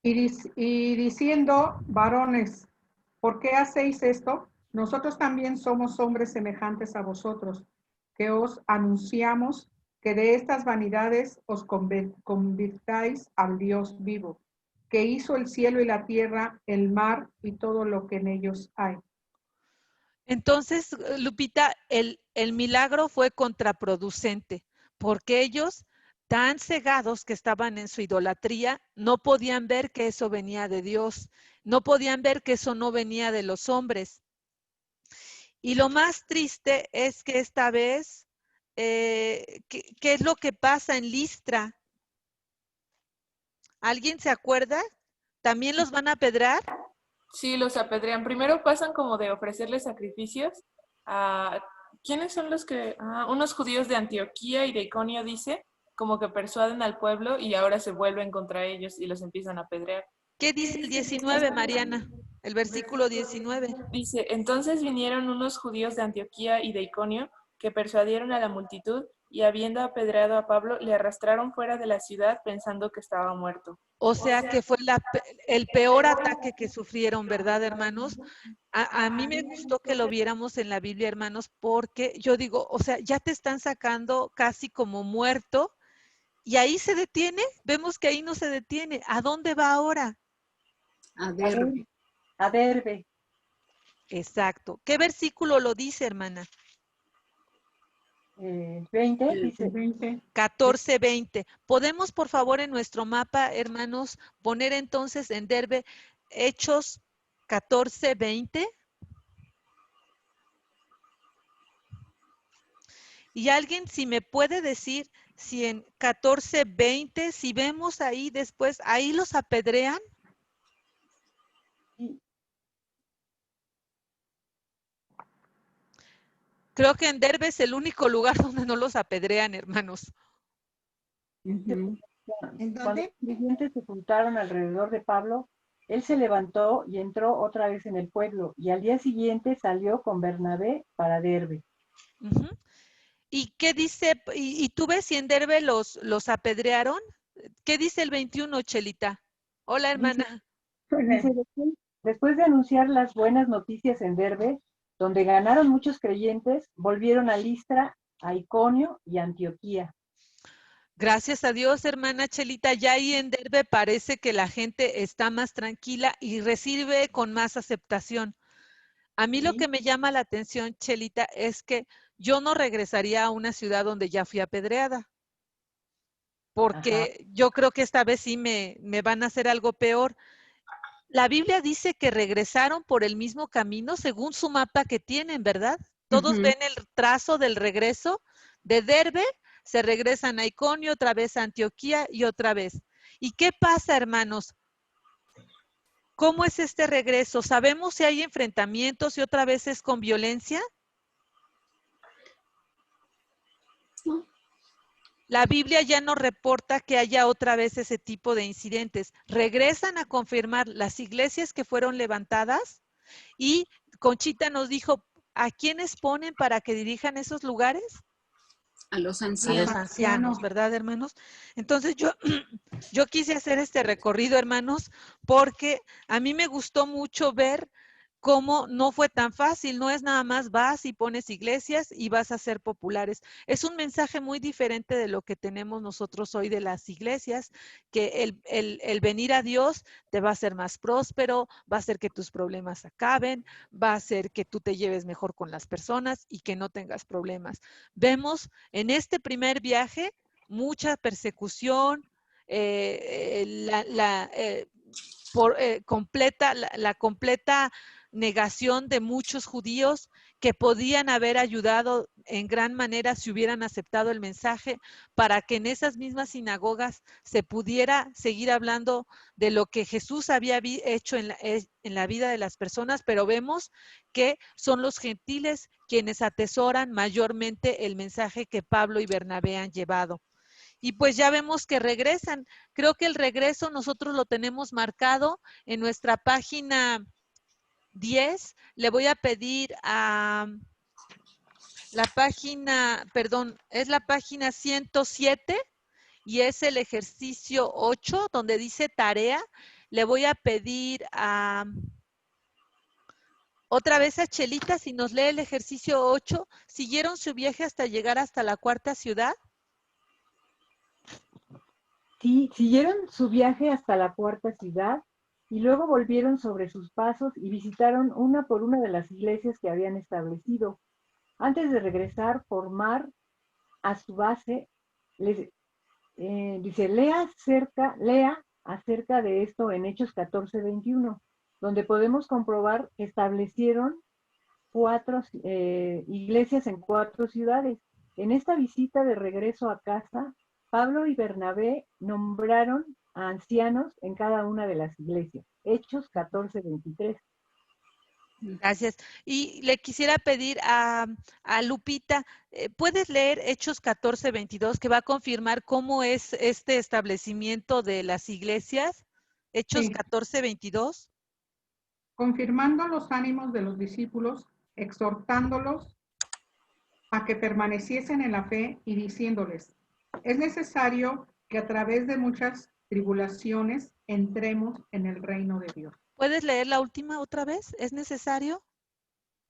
Y diciendo, varones, ¿por qué hacéis esto? Nosotros también somos hombres semejantes a vosotros, que os anunciamos que de estas vanidades os convirtáis al Dios vivo, que hizo el cielo y la tierra, el mar y todo lo que en ellos hay. Entonces, Lupita, el milagro fue contraproducente, porque ellos, tan cegados que estaban en su idolatría, no podían ver que eso venía de Dios, no podían ver que eso no venía de los hombres. Y lo más triste es que esta vez, ¿qué es lo que pasa en Listra? ¿Alguien se acuerda? ¿También los van a apedrear? Sí, los apedrean. Primero pasan como de ofrecerles sacrificios a... ¿Quiénes son los que...? Unos judíos de Antioquía y de Iconio, dice, como que persuaden al pueblo y ahora se vuelven contra ellos y los empiezan a apedrear. ¿Qué dice el 19, Mariana? El versículo 19. Dice, entonces vinieron unos judíos de Antioquía y de Iconio que persuadieron a la multitud y habiendo apedreado a Pablo, le arrastraron fuera de la ciudad pensando que estaba muerto. O sea que fue el peor ataque que sufrieron, ¿verdad, hermanos? A mí me gustó que lo viéramos en la Biblia, hermanos, porque yo digo, o sea, ya te están sacando casi como muerto y ahí se detiene. Vemos que ahí no se detiene. ¿A dónde va ahora? A Derbe. A Derbe. Exacto. ¿Qué versículo lo dice, hermana? 20, dice. 14:20. ¿Podemos, por favor, en nuestro mapa, hermanos, poner entonces en Derbe Hechos 14:20? Y alguien, si me puede decir si en 14:20, si vemos ahí después, ahí los apedrean. Creo que en Derbe es el único lugar donde no los apedrean, hermanos. Cuando los creyentes se juntaron alrededor de Pablo, él se levantó y entró otra vez en el pueblo, y al día siguiente salió con Bernabé para Derbe. Uh-huh. ¿Y qué dice? ¿Y tú ves si en Derbe los apedrearon? ¿Qué dice el 21, Chelita? Hola, hermana. Dice, después de anunciar las buenas noticias en Derbe, donde ganaron muchos creyentes, volvieron a Listra, a Iconio y a Antioquía. Gracias a Dios, hermana Chelita, ya ahí en Derbe parece que la gente está más tranquila y recibe con más aceptación. A mí lo que me llama la atención, Chelita, es que yo no regresaría a una ciudad donde ya fui apedreada, porque yo creo que esta vez sí me van a hacer algo peor. La Biblia dice que regresaron por el mismo camino según su mapa que tienen, ¿verdad? Todos ven el trazo del regreso. De Derbe se regresan a Iconio, otra vez a Antioquía y otra vez. ¿Y qué pasa, hermanos? ¿Cómo es este regreso? ¿Sabemos si hay enfrentamientos y otra vez es con violencia? La Biblia ya no reporta que haya otra vez ese tipo de incidentes. Regresan a confirmar las iglesias que fueron levantadas y Conchita nos dijo, ¿a quiénes ponen para que dirijan esos lugares? A los A ancianos. los ancianos, ¿verdad, hermanos? Entonces yo quise hacer este recorrido, hermanos, porque a mí me gustó mucho ver cómo no fue tan fácil, no es nada más vas y pones iglesias y vas a ser populares. Es un mensaje muy diferente de lo que tenemos nosotros hoy de las iglesias, que el venir a Dios te va a hacer más próspero, va a hacer que tus problemas acaben, va a hacer que tú te lleves mejor con las personas y que no tengas problemas. Vemos en este primer viaje mucha persecución, completa negación de muchos judíos que podían haber ayudado en gran manera si hubieran aceptado el mensaje, para que en esas mismas sinagogas se pudiera seguir hablando de lo que Jesús había hecho en la vida de las personas, pero vemos que son los gentiles quienes atesoran mayormente el mensaje que Pablo y Bernabé han llevado. Y pues ya vemos que regresan. Creo que el regreso nosotros lo tenemos marcado en nuestra página 10. Le voy a pedir a la página, perdón, es la página 107 y es el ejercicio 8 donde dice tarea. Le voy a pedir a otra vez a Chelita si nos lee el ejercicio 8. ¿Siguieron su viaje hasta llegar hasta la cuarta ciudad? Sí, siguieron su viaje hasta la cuarta ciudad y luego volvieron sobre sus pasos y visitaron una por una de las iglesias que habían establecido. Antes de regresar por mar a su base, dice, lea acerca de esto en Hechos 14:21, donde podemos comprobar que establecieron 4 iglesias en 4 ciudades. En esta visita de regreso a casa, Pablo y Bernabé nombraron a ancianos en cada una de las iglesias. Hechos 14:23. Gracias. Y le quisiera pedir a Lupita, ¿puedes leer Hechos 14:22, que va a confirmar cómo es este establecimiento de las iglesias? Hechos Sí. 14:22. Confirmando los ánimos de los discípulos, exhortándolos a que permaneciesen en la fe y diciéndoles, es necesario que a través de muchas tribulaciones entremos en el reino de Dios. ¿Puedes leer la última otra vez? ¿Es necesario?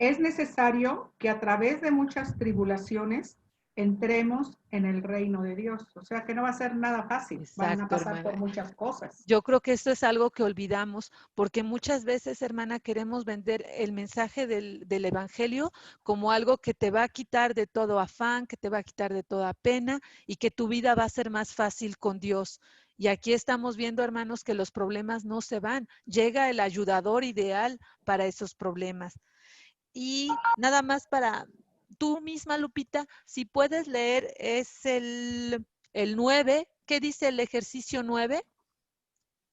Es necesario que a través de muchas tribulaciones entremos en el reino de Dios. O sea que no va a ser nada fácil. Van a Exacto, pasar por hermana. muchas cosas. Yo creo que esto es algo que olvidamos, porque muchas veces, hermana, queremos vender el mensaje del evangelio como algo que te va a quitar de todo afán, que te va a quitar de toda pena y que tu vida va a ser más fácil con Dios. Y aquí estamos viendo, hermanos, que los problemas no se van. Llega el ayudador ideal para esos problemas. Y nada más para tú misma, Lupita, si puedes leer, es el 9. ¿Qué dice el ejercicio 9?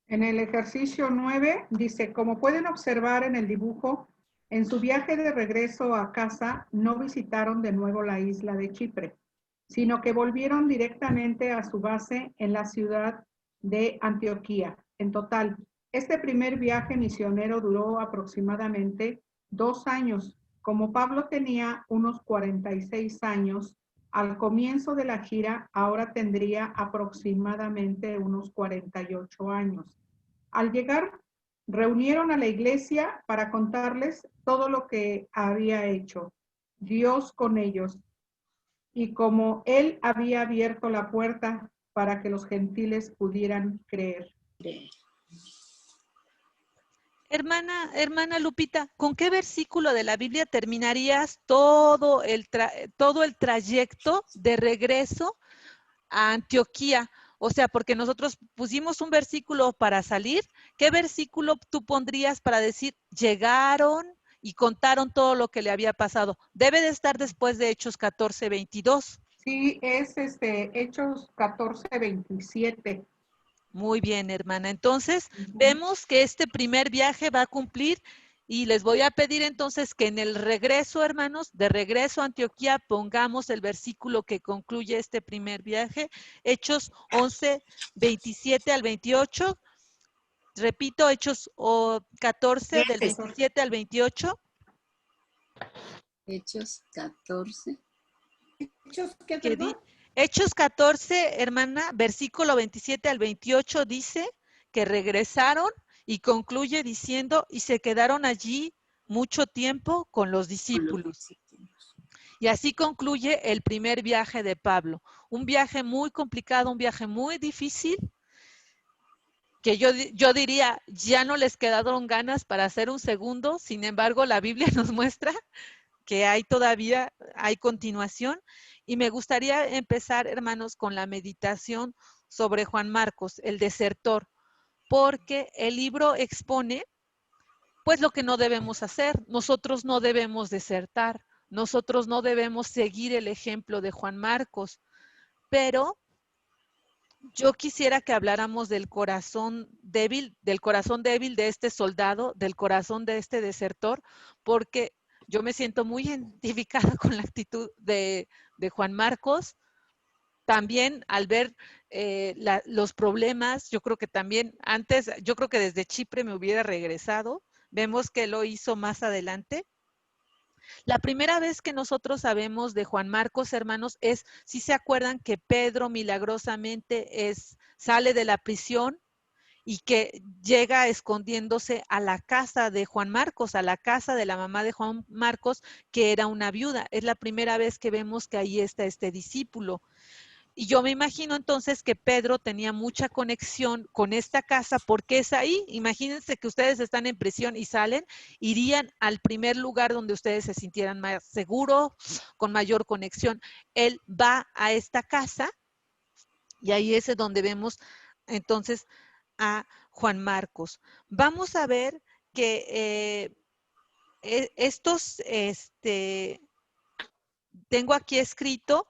En el ejercicio 9 dice, como pueden observar en el dibujo, en su viaje de regreso a casa no visitaron de nuevo la isla de Chipre, sino que volvieron directamente a su base en la ciudad de Antioquía. En total, este primer viaje misionero duró aproximadamente 2 años. Como Pablo tenía unos 46 años, al comienzo de la gira ahora tendría aproximadamente unos 48 años. Al llegar, reunieron a la iglesia para contarles todo lo que había hecho Dios con ellos y cómo Él había abierto la puerta para que los gentiles pudieran creer. Hermana Lupita, ¿con qué versículo de la Biblia terminarías todo el trayecto de regreso a Antioquía? O sea, porque nosotros pusimos un versículo para salir. ¿Qué versículo tú pondrías para decir llegaron y contaron todo lo que le había pasado? Debe de estar después de Hechos 14:22. Sí, es Hechos 14:27. Muy bien, hermana. Entonces, vemos que este primer viaje va a cumplir y les voy a pedir entonces que en el regreso, hermanos, de regreso a Antioquía, pongamos el versículo que concluye este primer viaje, Hechos 11:27 al 28. Repito, Hechos 14, del 27 al 28. Hechos 14. ¿Hechos qué, perdón? Hechos 14, hermana, versículo 27 al 28 dice que regresaron y concluye diciendo, y se quedaron allí mucho tiempo con los discípulos. Y así concluye el primer viaje de Pablo. Un viaje muy complicado, un viaje muy difícil, que yo diría, ya no les quedaron ganas para hacer un segundo. Sin embargo, la Biblia nos muestra que hay continuación. Y me gustaría empezar, hermanos, con la meditación sobre Juan Marcos, el desertor, porque el libro expone pues lo que no debemos hacer. Nosotros no debemos desertar, nosotros no debemos seguir el ejemplo de Juan Marcos, pero yo quisiera que habláramos del corazón débil de este soldado, del corazón de este desertor, porque yo me siento muy identificada con la actitud de Juan Marcos. También al ver los problemas, yo creo que también antes, yo creo que desde Chipre me hubiera regresado. Vemos que lo hizo más adelante. La primera vez que nosotros sabemos de Juan Marcos, hermanos, es, si se acuerdan que Pedro milagrosamente sale de la prisión y que llega escondiéndose a la casa de Juan Marcos, a la casa de la mamá de Juan Marcos, que era una viuda. Es la primera vez que vemos que ahí está este discípulo. Y yo me imagino entonces que Pedro tenía mucha conexión con esta casa porque es ahí. Imagínense que ustedes están en prisión y salen, irían al primer lugar donde ustedes se sintieran más seguros, con mayor conexión. Él va a esta casa y ahí es donde vemos entonces a Juan Marcos. Vamos a ver que tengo aquí escrito.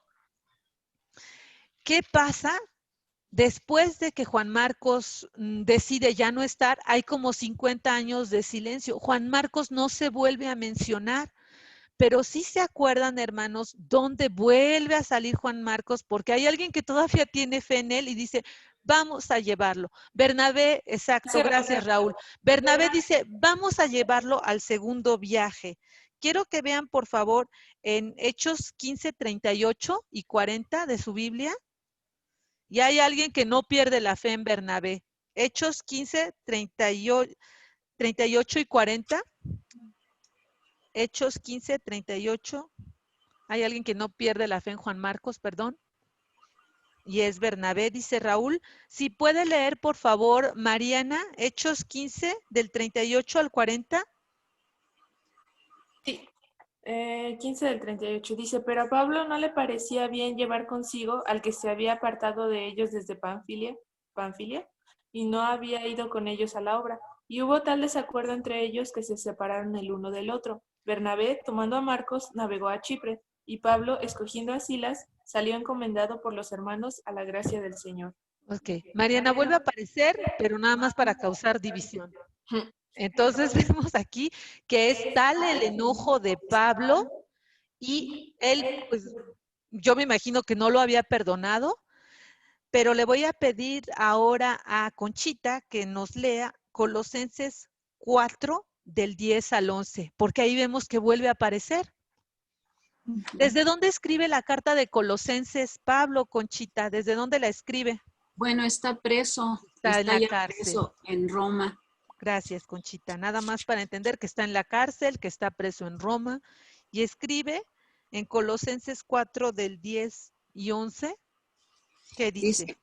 ¿Qué pasa después de que Juan Marcos decide ya no estar? Hay como 50 años de silencio. Juan Marcos no se vuelve a mencionar, pero sí se acuerdan, hermanos, dónde vuelve a salir Juan Marcos, porque hay alguien que todavía tiene fe en él y dice, vamos a llevarlo. Bernabé, exacto, gracias Raúl. Bernabé dice, vamos a llevarlo al segundo viaje. Quiero que vean, por favor, en Hechos 15, 38 y 40 de su Biblia. Y hay alguien que no pierde la fe en Bernabé. Hechos 15, 38 y 40. Hechos 15, 38. Hay alguien que no pierde la fe en Juan Marcos, perdón. Y es Bernabé, dice Raúl. Si puede leer, por favor, Mariana, Hechos 15, del 38 al 40. Sí. 15 del 38 dice, pero a Pablo no le parecía bien llevar consigo al que se había apartado de ellos desde Panfilia, y no había ido con ellos a la obra. Y hubo tal desacuerdo entre ellos que se separaron el uno del otro. Bernabé, tomando a Marcos, navegó a Chipre, y Pablo, escogiendo a Silas, salió encomendado por los hermanos a la gracia del Señor. Ok, Mariana vuelve a aparecer, pero nada más para causar división. Entonces vemos aquí que es tal el enojo de Pablo y él, pues yo me imagino que no lo había perdonado, pero le voy a pedir ahora a Conchita que nos lea Colosenses 4 del 10 al 11, porque ahí vemos que vuelve a aparecer. ¿Desde dónde escribe la carta de Colosenses Pablo, Conchita? ¿Desde dónde la escribe? Bueno, está preso, Está en la ya cárcel. preso en Roma. Gracias, Conchita. Nada más para entender que está en la cárcel, que está preso en Roma, y escribe en Colosenses 4 del 10 y 11, ¿qué dice?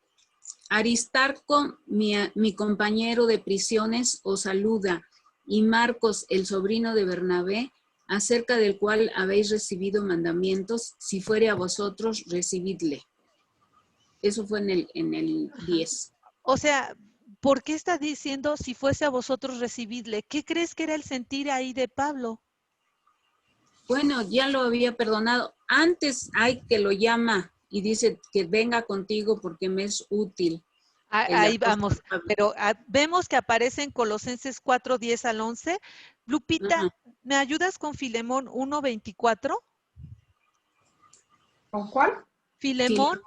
Aristarco, mi compañero de prisiones, os saluda, y Marcos, el sobrino de Bernabé, acerca del cual habéis recibido mandamientos, si fuere a vosotros, recibidle. Eso fue en el 10. O sea, ¿por qué está diciendo si fuese a vosotros recibidle? ¿Qué crees que era el sentir ahí de Pablo? Bueno, ya lo había perdonado. Antes hay que lo llama y dice que venga contigo porque me es útil. Ahí vamos, pero vemos que aparece en Colosenses 4, 10 al 11. Lupita, ¿me ayudas con Filemón 1, 24? ¿Con cuál? Filemón,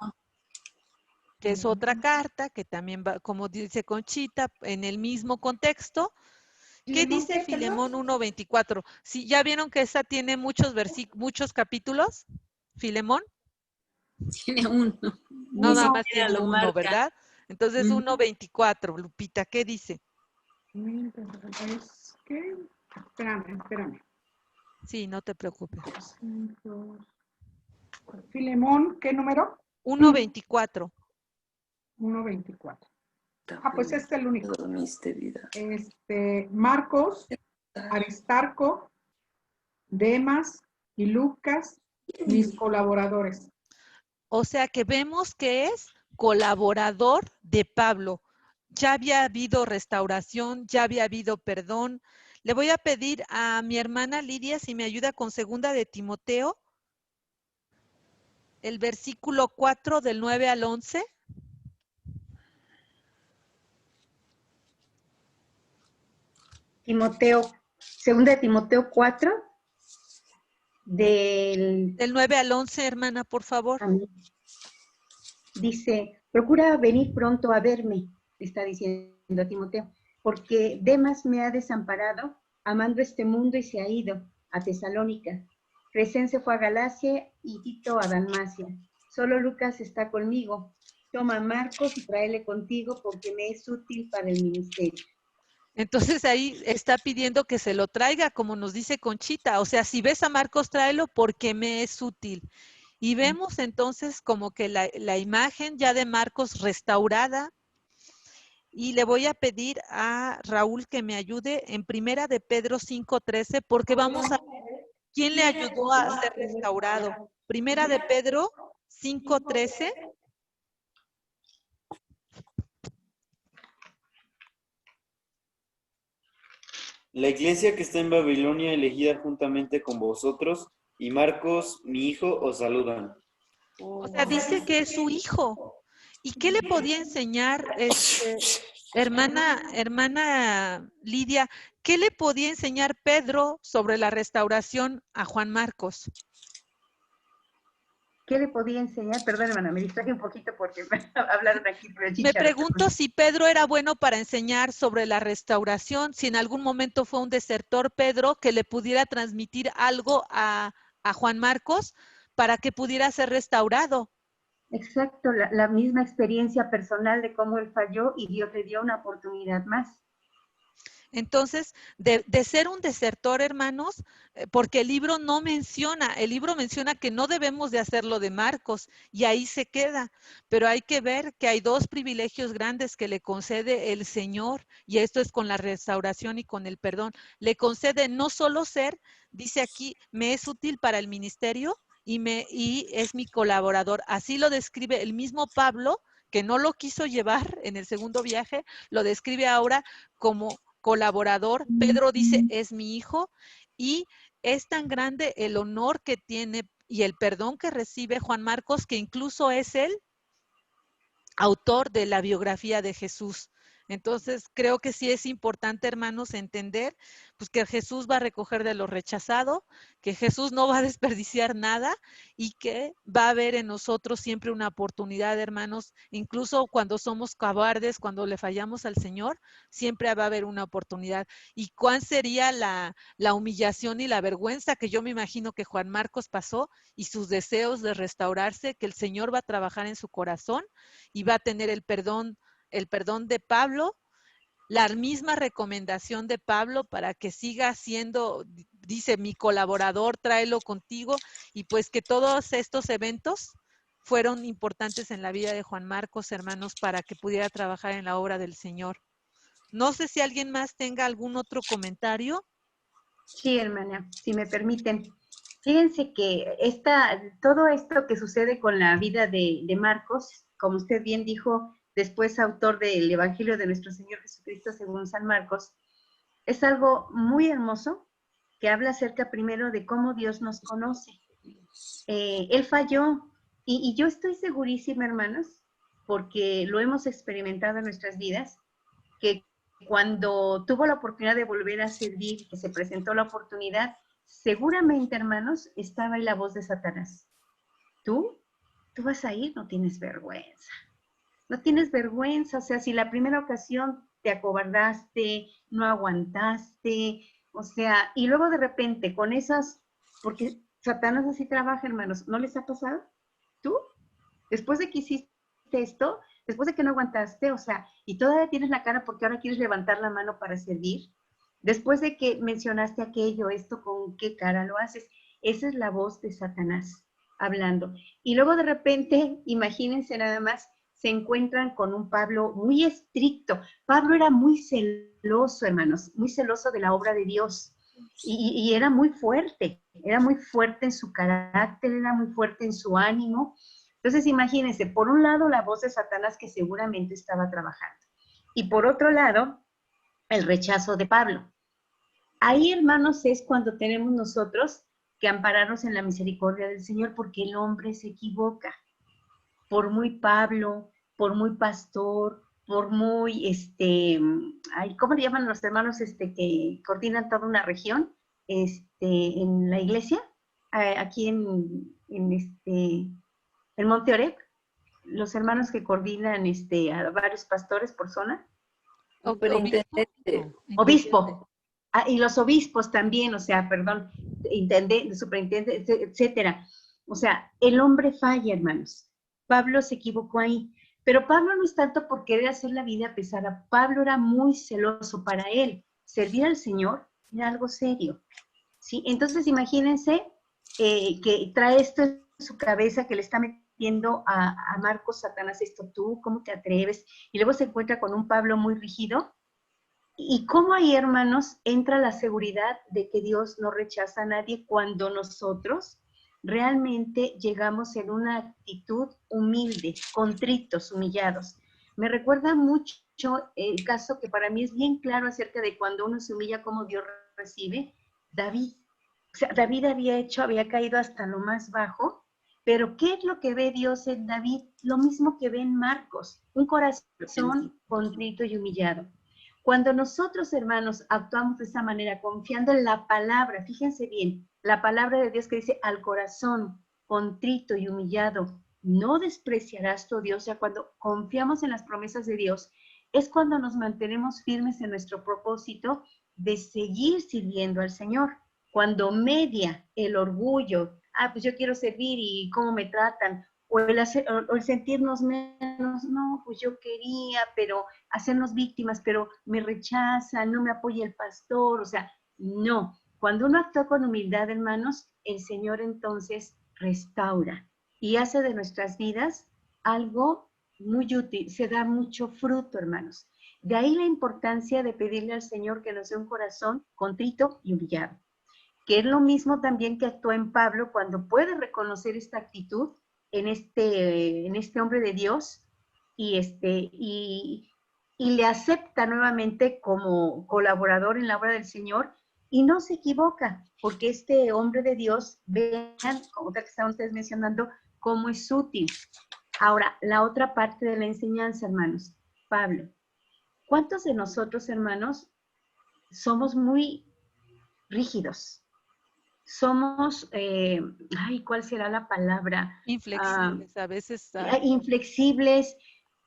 que es otra carta, que también va, como dice Conchita, en el mismo contexto. ¿Qué dice Filemón 1:24? ¿Sí, ya vieron que esa tiene muchos capítulos? ¿Filemón? Tiene uno. No, nada más tiene uno, ¿verdad? Entonces 1:24, Lupita, ¿qué dice? Es que, espérame. Sí, no te preocupes. Filemón, ¿qué número? 1:24. 1:24. Pues este es el único. Dormiste, vida. Marcos, Aristarco, Demas y Lucas, mis colaboradores. O sea que vemos que es colaborador de Pablo. Ya había habido restauración, ya había habido perdón. Le voy a pedir a mi hermana Lidia si me ayuda con 2 de Timoteo, el versículo 4 del 9 al 11. Timoteo, 2 de Timoteo 4, del 9 al 11, hermana, por favor. Dice, procura venir pronto a verme, está diciendo a Timoteo, porque Demas me ha desamparado, amando este mundo y se ha ido a Tesalónica. Crescencio fue a Galacia y Tito a Dalmacia. Solo Lucas está conmigo. Toma a Marcos y tráele contigo porque me es útil para el ministerio. Entonces ahí está pidiendo que se lo traiga, como nos dice Conchita. O sea, si ves a Marcos, tráelo porque me es útil. Y vemos entonces como que la imagen ya de Marcos restaurada. Y le voy a pedir a Raúl que me ayude en 1 de Pedro 5:13, porque vamos a ver quién le ayudó a ser restaurado. 1 de Pedro 5:13. La iglesia que está en Babilonia, elegida juntamente con vosotros, y Marcos, mi hijo, os saludan. O sea, dice que es su hijo. ¿Y qué le podía enseñar, hermana Lidia, qué le podía enseñar Pedro sobre la restauración a Juan Marcos? ¿Qué le podía enseñar? Perdón, hermana, me distraje un poquito porque hablaron aquí. Me pregunto si Pedro era bueno para enseñar sobre la restauración, si en algún momento fue un desertor Pedro que le pudiera transmitir algo a Juan Marcos para que pudiera ser restaurado. Exacto, la misma experiencia personal de cómo él falló y Dios le dio una oportunidad más. Entonces, de ser un desertor, hermanos, porque el libro menciona que no debemos de hacerlo de Marcos, y ahí se queda, pero hay que ver que hay 2 privilegios grandes que le concede el Señor, y esto es con la restauración y con el perdón. Le concede no solo ser, dice aquí, me es útil para el ministerio y es mi colaborador. Así lo describe el mismo Pablo, que no lo quiso llevar en el segundo viaje, lo describe ahora como colaborador. Pedro dice, es mi hijo, y es tan grande el honor que tiene y el perdón que recibe Juan Marcos, que incluso es el autor de la biografía de Jesús. Entonces, creo que sí es importante, hermanos, entender pues que Jesús va a recoger de lo rechazado, que Jesús no va a desperdiciar nada y que va a haber en nosotros siempre una oportunidad, hermanos, incluso cuando somos cobardes, cuando le fallamos al Señor, siempre va a haber una oportunidad. ¿Y cuál sería la humillación y la vergüenza que yo me imagino que Juan Marcos pasó y sus deseos de restaurarse, que el Señor va a trabajar en su corazón y va a tener el perdón de Pablo, la misma recomendación de Pablo para que siga siendo, dice, mi colaborador, tráelo contigo, y pues que todos estos eventos fueron importantes en la vida de Juan Marcos, hermanos, para que pudiera trabajar en la obra del Señor. No sé si alguien más tenga algún otro comentario. Sí, hermana, si me permiten. Fíjense que todo esto que sucede con la vida de Marcos, como usted bien dijo, después autor del Evangelio de nuestro Señor Jesucristo según San Marcos, es algo muy hermoso que habla acerca primero de cómo Dios nos conoce. Él falló y yo estoy segurísima, hermanos, porque lo hemos experimentado en nuestras vidas, que cuando tuvo la oportunidad de volver a servir, que se presentó la oportunidad, seguramente, hermanos, estaba ahí la voz de Satanás. Tú vas a ir, no tienes vergüenza. No tienes vergüenza, o sea, si la primera ocasión te acobardaste, no aguantaste, o sea, y luego de repente con esas, porque Satanás así trabaja, hermanos, ¿no les ha pasado? ¿Tú? Después de que hiciste esto, después de que no aguantaste, o sea, y todavía tienes la cara porque ahora quieres levantar la mano para servir, después de que mencionaste aquello, esto, ¿con qué cara lo haces? Esa es la voz de Satanás hablando. Y luego de repente, imagínense nada más, se encuentran con un Pablo muy estricto. Pablo era muy celoso, hermanos, muy celoso de la obra de Dios. Y era muy fuerte en su carácter, era muy fuerte en su ánimo. Entonces, imagínense, por un lado, la voz de Satanás que seguramente estaba trabajando. Y por otro lado, el rechazo de Pablo. Ahí, hermanos, es cuando tenemos nosotros que ampararnos en la misericordia del Señor, porque el hombre se equivoca. Por muy Pablo, por muy pastor, por muy, ¿cómo le llaman los hermanos que coordinan toda una región en la iglesia? Aquí en Monte Oreb, los hermanos que coordinan a varios pastores por zona. Superintendente. Obispo. Y los obispos también, o sea, perdón, intendente, superintendente, etcétera. O sea, el hombre falla, hermanos. Pablo se equivocó ahí. Pero Pablo no es tanto por querer hacer la vida pesada. Pablo era muy celoso para él. Servir al Señor era algo serio. ¿Sí? Entonces, imagínense que trae esto en su cabeza, que le está metiendo a Marcos, Satanás, esto tú, ¿cómo te atreves? Y luego se encuentra con un Pablo muy rígido. Y cómo ahí, hermanos, entra la seguridad de que Dios no rechaza a nadie cuando nosotros realmente llegamos en una actitud humilde, contritos, humillados. Me recuerda mucho el caso que para mí es bien claro acerca de cuando uno se humilla, cómo Dios recibe. David. O sea, David había caído hasta lo más bajo, pero ¿qué es lo que ve Dios en David? Lo mismo que ve en Marcos, un corazón contrito y humillado. Cuando nosotros, hermanos, actuamos de esa manera, confiando en la palabra, fíjense bien, la palabra de Dios que dice, al corazón contrito y humillado, no despreciarás tu Dios. O sea, cuando confiamos en las promesas de Dios, es cuando nos mantenemos firmes en nuestro propósito de seguir sirviendo al Señor. Cuando media el orgullo, pues yo quiero servir y cómo me tratan, o el sentirnos menos, no, pues yo quería, pero hacernos víctimas, pero me rechazan, no me apoya el pastor, o sea, no. Cuando uno actúa con humildad, hermanos, el Señor entonces restaura y hace de nuestras vidas algo muy útil, se da mucho fruto, hermanos. De ahí la importancia de pedirle al Señor que nos dé un corazón contrito y humillado, que es lo mismo también que actuó en Pablo cuando puede reconocer esta actitud en este hombre de Dios y le acepta nuevamente como colaborador en la obra del Señor y no se equivoca, porque este hombre de Dios, vean, como que estaban ustedes mencionando, cómo es útil. Ahora, la otra parte de la enseñanza, hermanos, Pablo. ¿Cuántos de nosotros, hermanos, somos muy rígidos? Somos, ¿cuál será la palabra? Inflexibles, a veces. Inflexibles,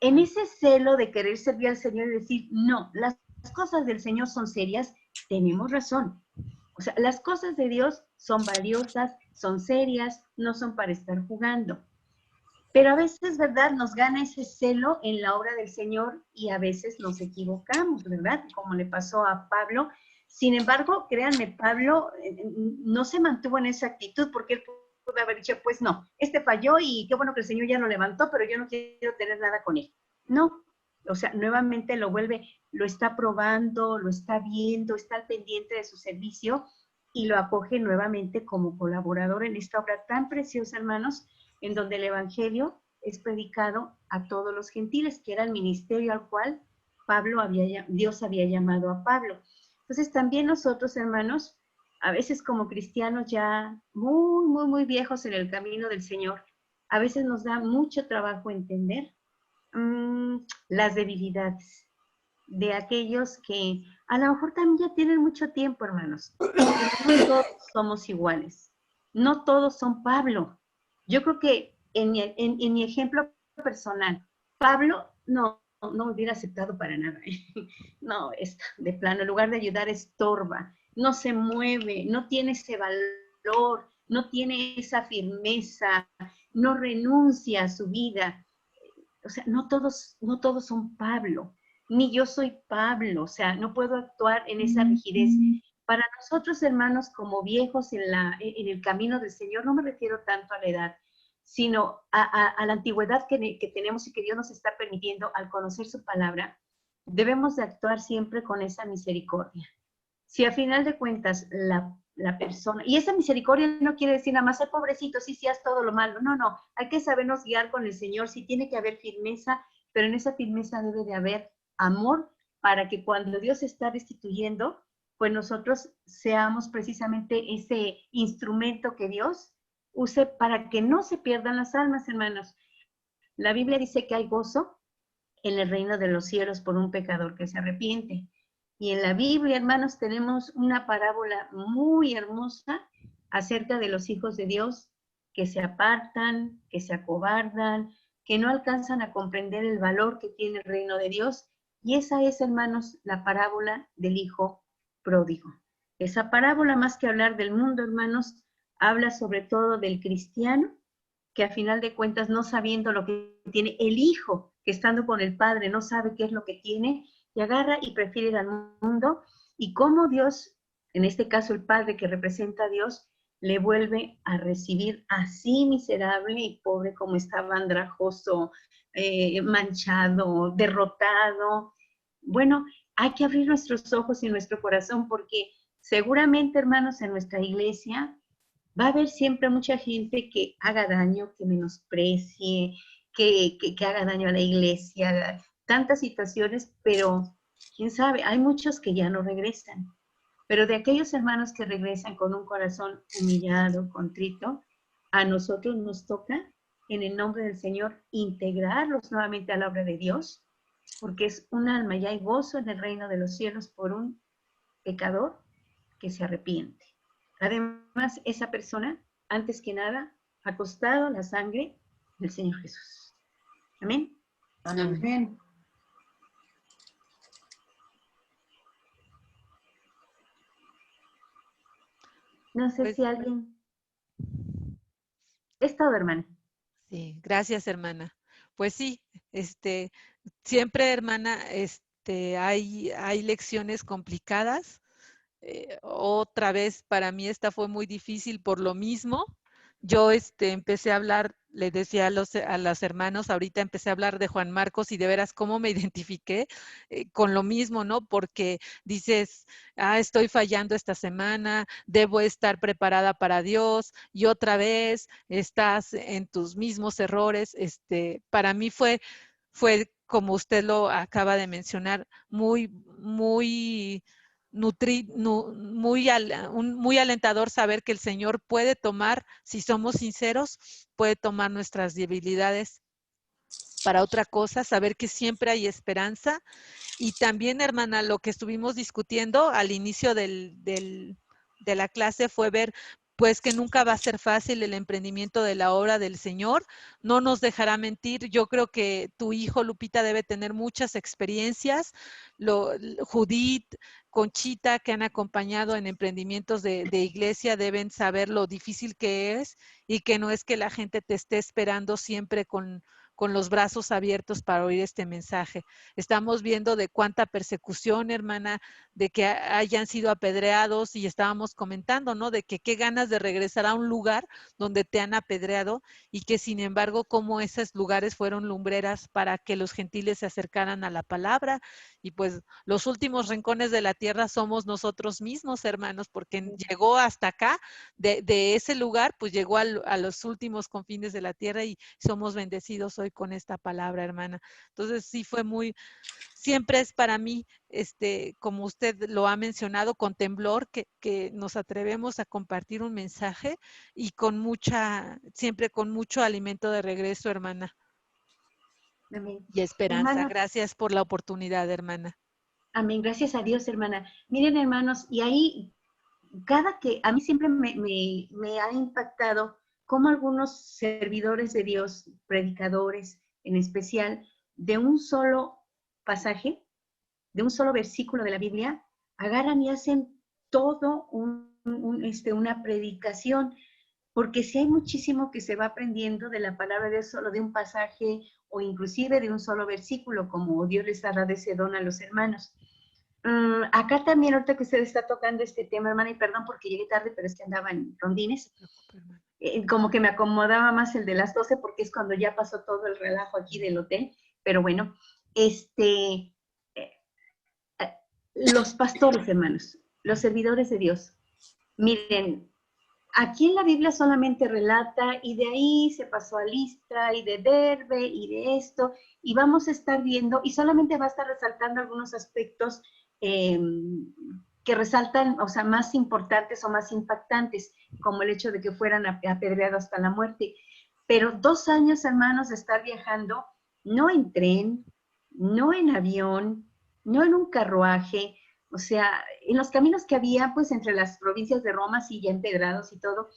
en ese celo de querer servir al Señor y decir, no, las cosas del Señor son serias, tenemos razón. O sea, las cosas de Dios son valiosas, son serias, no son para estar jugando. Pero a veces, ¿verdad? Nos gana ese celo en la obra del Señor y a veces nos equivocamos, ¿verdad? Como le pasó a Pablo. Sin embargo, créanme, Pablo no se mantuvo en esa actitud porque él pudo haber dicho, pues no, falló y qué bueno que el Señor ya lo levantó, pero yo no quiero tener nada con él. No, o sea, nuevamente lo está probando, lo está viendo, está al pendiente de su servicio y lo acoge nuevamente como colaborador en esta obra tan preciosa, hermanos, en donde el Evangelio es predicado a todos los gentiles, que era el ministerio al cual Dios había llamado a Pablo. Entonces también nosotros, hermanos, a veces como cristianos ya muy, muy, muy viejos en el camino del Señor, a veces nos da mucho trabajo entender las debilidades de aquellos que a lo mejor también ya tienen mucho tiempo, hermanos. No todos somos iguales, no todos son Pablo. Yo creo que en mi ejemplo personal, Pablo no hubiera aceptado para nada. No, de plano, en lugar de ayudar, estorba, no se mueve, no tiene ese valor, no tiene esa firmeza, no renuncia a su vida. O sea, no todos son Pablo, ni yo soy Pablo, o sea, no puedo actuar en esa rigidez. Para nosotros, hermanos, como viejos en el camino del Señor, no me refiero tanto a la edad, sino a la antigüedad que tenemos y que Dios nos está permitiendo al conocer su palabra, debemos de actuar siempre con esa misericordia. Si a final de cuentas la persona, y esa misericordia no quiere decir nada más, ay, pobrecito, sí, haz todo lo malo, no, hay que sabernos guiar con el Señor, sí tiene que haber firmeza, pero en esa firmeza debe de haber amor, para que cuando Dios está restituyendo, pues nosotros seamos precisamente ese instrumento que Dios use para que no se pierdan las almas, hermanos. La Biblia dice que hay gozo en el reino de los cielos por un pecador que se arrepiente. Y en la Biblia, hermanos, tenemos una parábola muy hermosa acerca de los hijos de Dios que se apartan, que se acobardan, que no alcanzan a comprender el valor que tiene el reino de Dios. Y esa es, hermanos, la parábola del hijo pródigo. Esa parábola, más que hablar del mundo, hermanos, habla sobre todo del cristiano, que a final de cuentas, no sabiendo lo que tiene, el hijo que estando con el padre no sabe qué es lo que tiene, y agarra y prefiere ir al mundo, y cómo Dios, en este caso el padre que representa a Dios, le vuelve a recibir así miserable y pobre como estaba, andrajoso, manchado, derrotado. Bueno, hay que abrir nuestros ojos y nuestro corazón, porque seguramente, hermanos, en nuestra iglesia va a haber siempre mucha gente que haga daño, que menosprecie, que haga daño a la iglesia, tantas situaciones, pero quién sabe, hay muchos que ya no regresan. Pero de aquellos hermanos que regresan con un corazón humillado, contrito, a nosotros nos toca, en el nombre del Señor, integrarlos nuevamente a la obra de Dios, porque es un alma y hay gozo en el reino de los cielos por un pecador que se arrepiente. Además, esa persona, antes que nada, ha costado la sangre del Señor Jesús. Amén. Amén. No sé Pues, si alguien... Es todo, hermana. sí, gracias, hermana. Pues sí, siempre, hermana, hay lecciones complicadas. Otra vez, para mí esta fue muy difícil por lo mismo. Yo empecé a hablar, le decía a los hermanos, ahorita empecé a hablar de Juan Marcos y de veras cómo me identifiqué con lo mismo, ¿no? Porque dices, estoy fallando esta semana, debo estar preparada para Dios, y otra vez estás en tus mismos errores. Para mí fue como usted lo acaba de mencionar, muy, muy muy alentador saber que el Señor puede tomar, si somos sinceros, puede tomar nuestras debilidades para otra cosa, saber que siempre hay esperanza. Y también, hermana, lo que estuvimos discutiendo al inicio de la clase fue ver pues que nunca va a ser fácil el emprendimiento de la obra del Señor, no nos dejará mentir. Yo creo que tu hijo, Lupita, debe tener muchas experiencias, Judith, Conchita, que han acompañado en emprendimientos de iglesia, deben saber lo difícil que es y que no es que la gente te esté esperando siempre con los brazos abiertos para oír este mensaje. Estamos viendo de cuánta persecución, hermana, de que hayan sido apedreados, y estábamos comentando, ¿no? De que qué ganas de regresar a un lugar donde te han apedreado, y que sin embargo cómo esos lugares fueron lumbreras para que los gentiles se acercaran a la palabra. Y pues los últimos rincones de la tierra somos nosotros mismos, hermanos, porque llegó hasta acá, de ese lugar, pues llegó a los últimos confines de la tierra, y somos bendecidos hoy con esta palabra, hermana. Entonces sí fue siempre es para mí, como usted lo ha mencionado, con temblor, que nos atrevemos a compartir un mensaje, y siempre con mucho alimento de regreso, hermana. Amén. Y esperanza. Hermanos, gracias por la oportunidad, hermana. Amén, gracias a Dios, hermana. Miren, hermanos, y ahí, a mí siempre me ha impactado cómo algunos servidores de Dios, predicadores en especial, de un solo pasaje, de un solo versículo de la Biblia, agarran y hacen todo una predicación, porque si hay muchísimo que se va aprendiendo de la palabra de Dios, solo de un pasaje o inclusive de un solo versículo, como Dios les ha dado ese don a los hermanos. Acá también, ahorita que usted está tocando este tema, hermana, y perdón porque llegué tarde, pero es que andaba en rondines, como que me acomodaba más el de las 12 porque es cuando ya pasó todo el relajo aquí del hotel, pero bueno, los pastores, hermanos, los servidores de Dios, miren, aquí en la Biblia solamente relata, y de ahí se pasó a Listra, y de Derbe, y de esto, y vamos a estar viendo, y solamente va a estar resaltando algunos aspectos que que resaltan, o sea, más importantes o más impactantes, como el hecho de que fueran apedreados hasta la muerte. Pero 2 años, hermanos, de estar viajando, no en tren, no en avión, no en un carruaje, o sea, en los caminos que había, pues, entre las provincias de Roma, sí, ya empedrados y todo,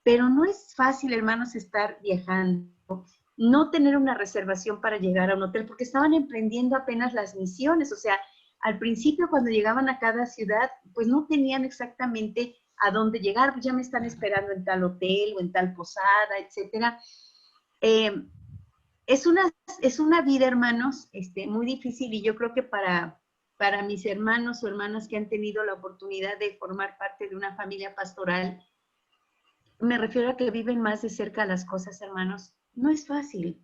pero no es fácil, hermanos, estar viajando, no tener una reservación para llegar a un hotel, porque estaban emprendiendo apenas las misiones, o sea, al principio cuando llegaban a cada ciudad, pues no tenían exactamente a dónde llegar, pues ya me están esperando en tal hotel o en tal posada, etcétera. Es una vida, hermanos, muy difícil, y yo creo que para mis hermanos o hermanas que han tenido la oportunidad de formar parte de una familia pastoral, me refiero a que viven más de cerca las cosas, hermanos, no es fácil.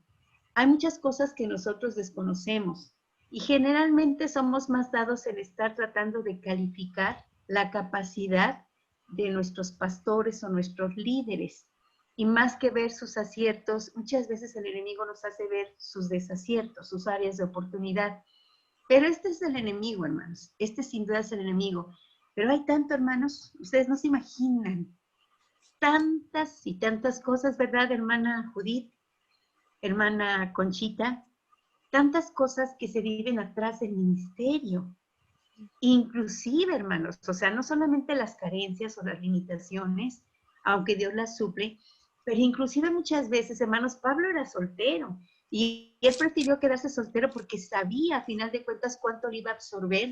Hay muchas cosas que nosotros desconocemos y generalmente somos más dados en estar tratando de calificar la capacidad de nuestros pastores o nuestros líderes. Y más que ver sus aciertos, muchas veces el enemigo nos hace ver sus desaciertos, sus áreas de oportunidad. Pero este es el enemigo, hermanos. Este sin duda es el enemigo. Pero hay tanto, hermanos, ustedes no se imaginan. Tantas y tantas cosas, ¿verdad, hermana Judith? Hermana Conchita, tantas cosas que se viven atrás del ministerio. Inclusive, hermanos, o sea, no solamente las carencias o las limitaciones, aunque Dios las suple, pero inclusive muchas veces, hermanos, Pablo era soltero y él prefirió quedarse soltero porque sabía, a final de cuentas, cuánto le iba a absorber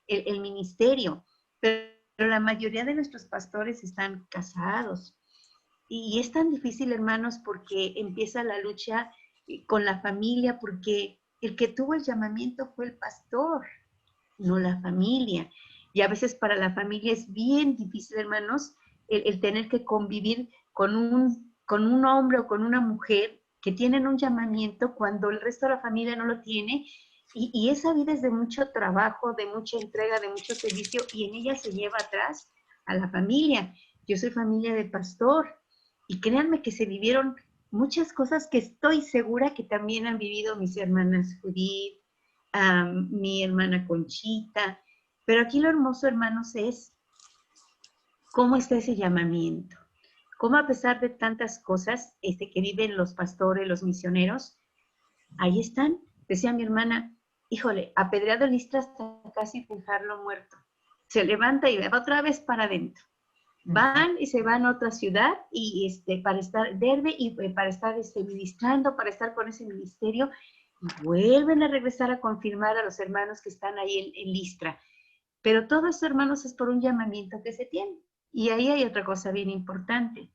el ministerio. Pero la mayoría de nuestros pastores están casados. Y es tan difícil, hermanos, porque empieza la lucha con la familia, porque el que tuvo el llamamiento fue el pastor, no la familia. Y a veces para la familia es bien difícil, hermanos, el tener que convivir con un hombre o con una mujer que tienen un llamamiento cuando el resto de la familia no lo tiene. Y esa vida es de mucho trabajo, de mucha entrega, de mucho servicio, y en ella se lleva atrás a la familia. Yo soy familia de pastor. Y créanme que se vivieron muchas cosas que estoy segura que también han vivido mis hermanas Judith, mi hermana Conchita. Pero aquí lo hermoso, hermanos, es cómo está ese llamamiento. Cómo a pesar de tantas cosas que viven los pastores, los misioneros, ahí están. Decía mi hermana, híjole, apedreado en Listra hasta casi dejarlo muerto. Se levanta y va otra vez para adentro. Van y se van a otra ciudad y para estar Derbe y para estar ministrando, para estar con ese ministerio, y vuelven a regresar a confirmar a los hermanos que están ahí en Listra. Pero todo eso, hermanos, es por un llamamiento que se tiene. Y ahí hay otra cosa bien importante.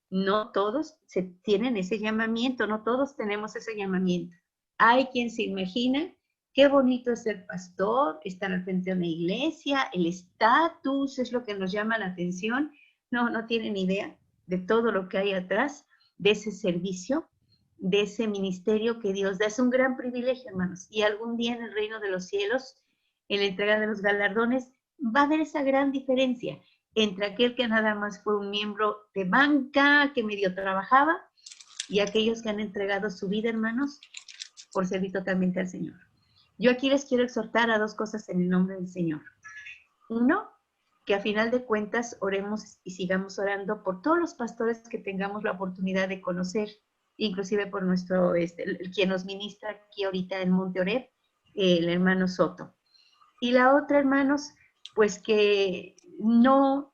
No todos se tienen ese llamamiento, no todos tenemos ese llamamiento. Hay quien se imagina qué bonito es ser pastor, estar al frente de una iglesia, el estatus es lo que nos llama la atención. No tienen idea de todo lo que hay atrás de ese servicio, de ese ministerio que Dios da. Es un gran privilegio, hermanos. Y algún día en el reino de los cielos, en la entrega de los galardones, va a haber esa gran diferencia entre aquel que nada más fue un miembro de banca, que medio trabajaba, y aquellos que han entregado su vida, hermanos, por servir totalmente al Señor. Yo aquí les quiero exhortar a 2 cosas en el nombre del Señor. Uno, que a final de cuentas oremos y sigamos orando por todos los pastores que tengamos la oportunidad de conocer, inclusive por nuestro, quien nos ministra aquí ahorita en Monte Oreb, el hermano Soto. Y la otra, hermanos, pues que no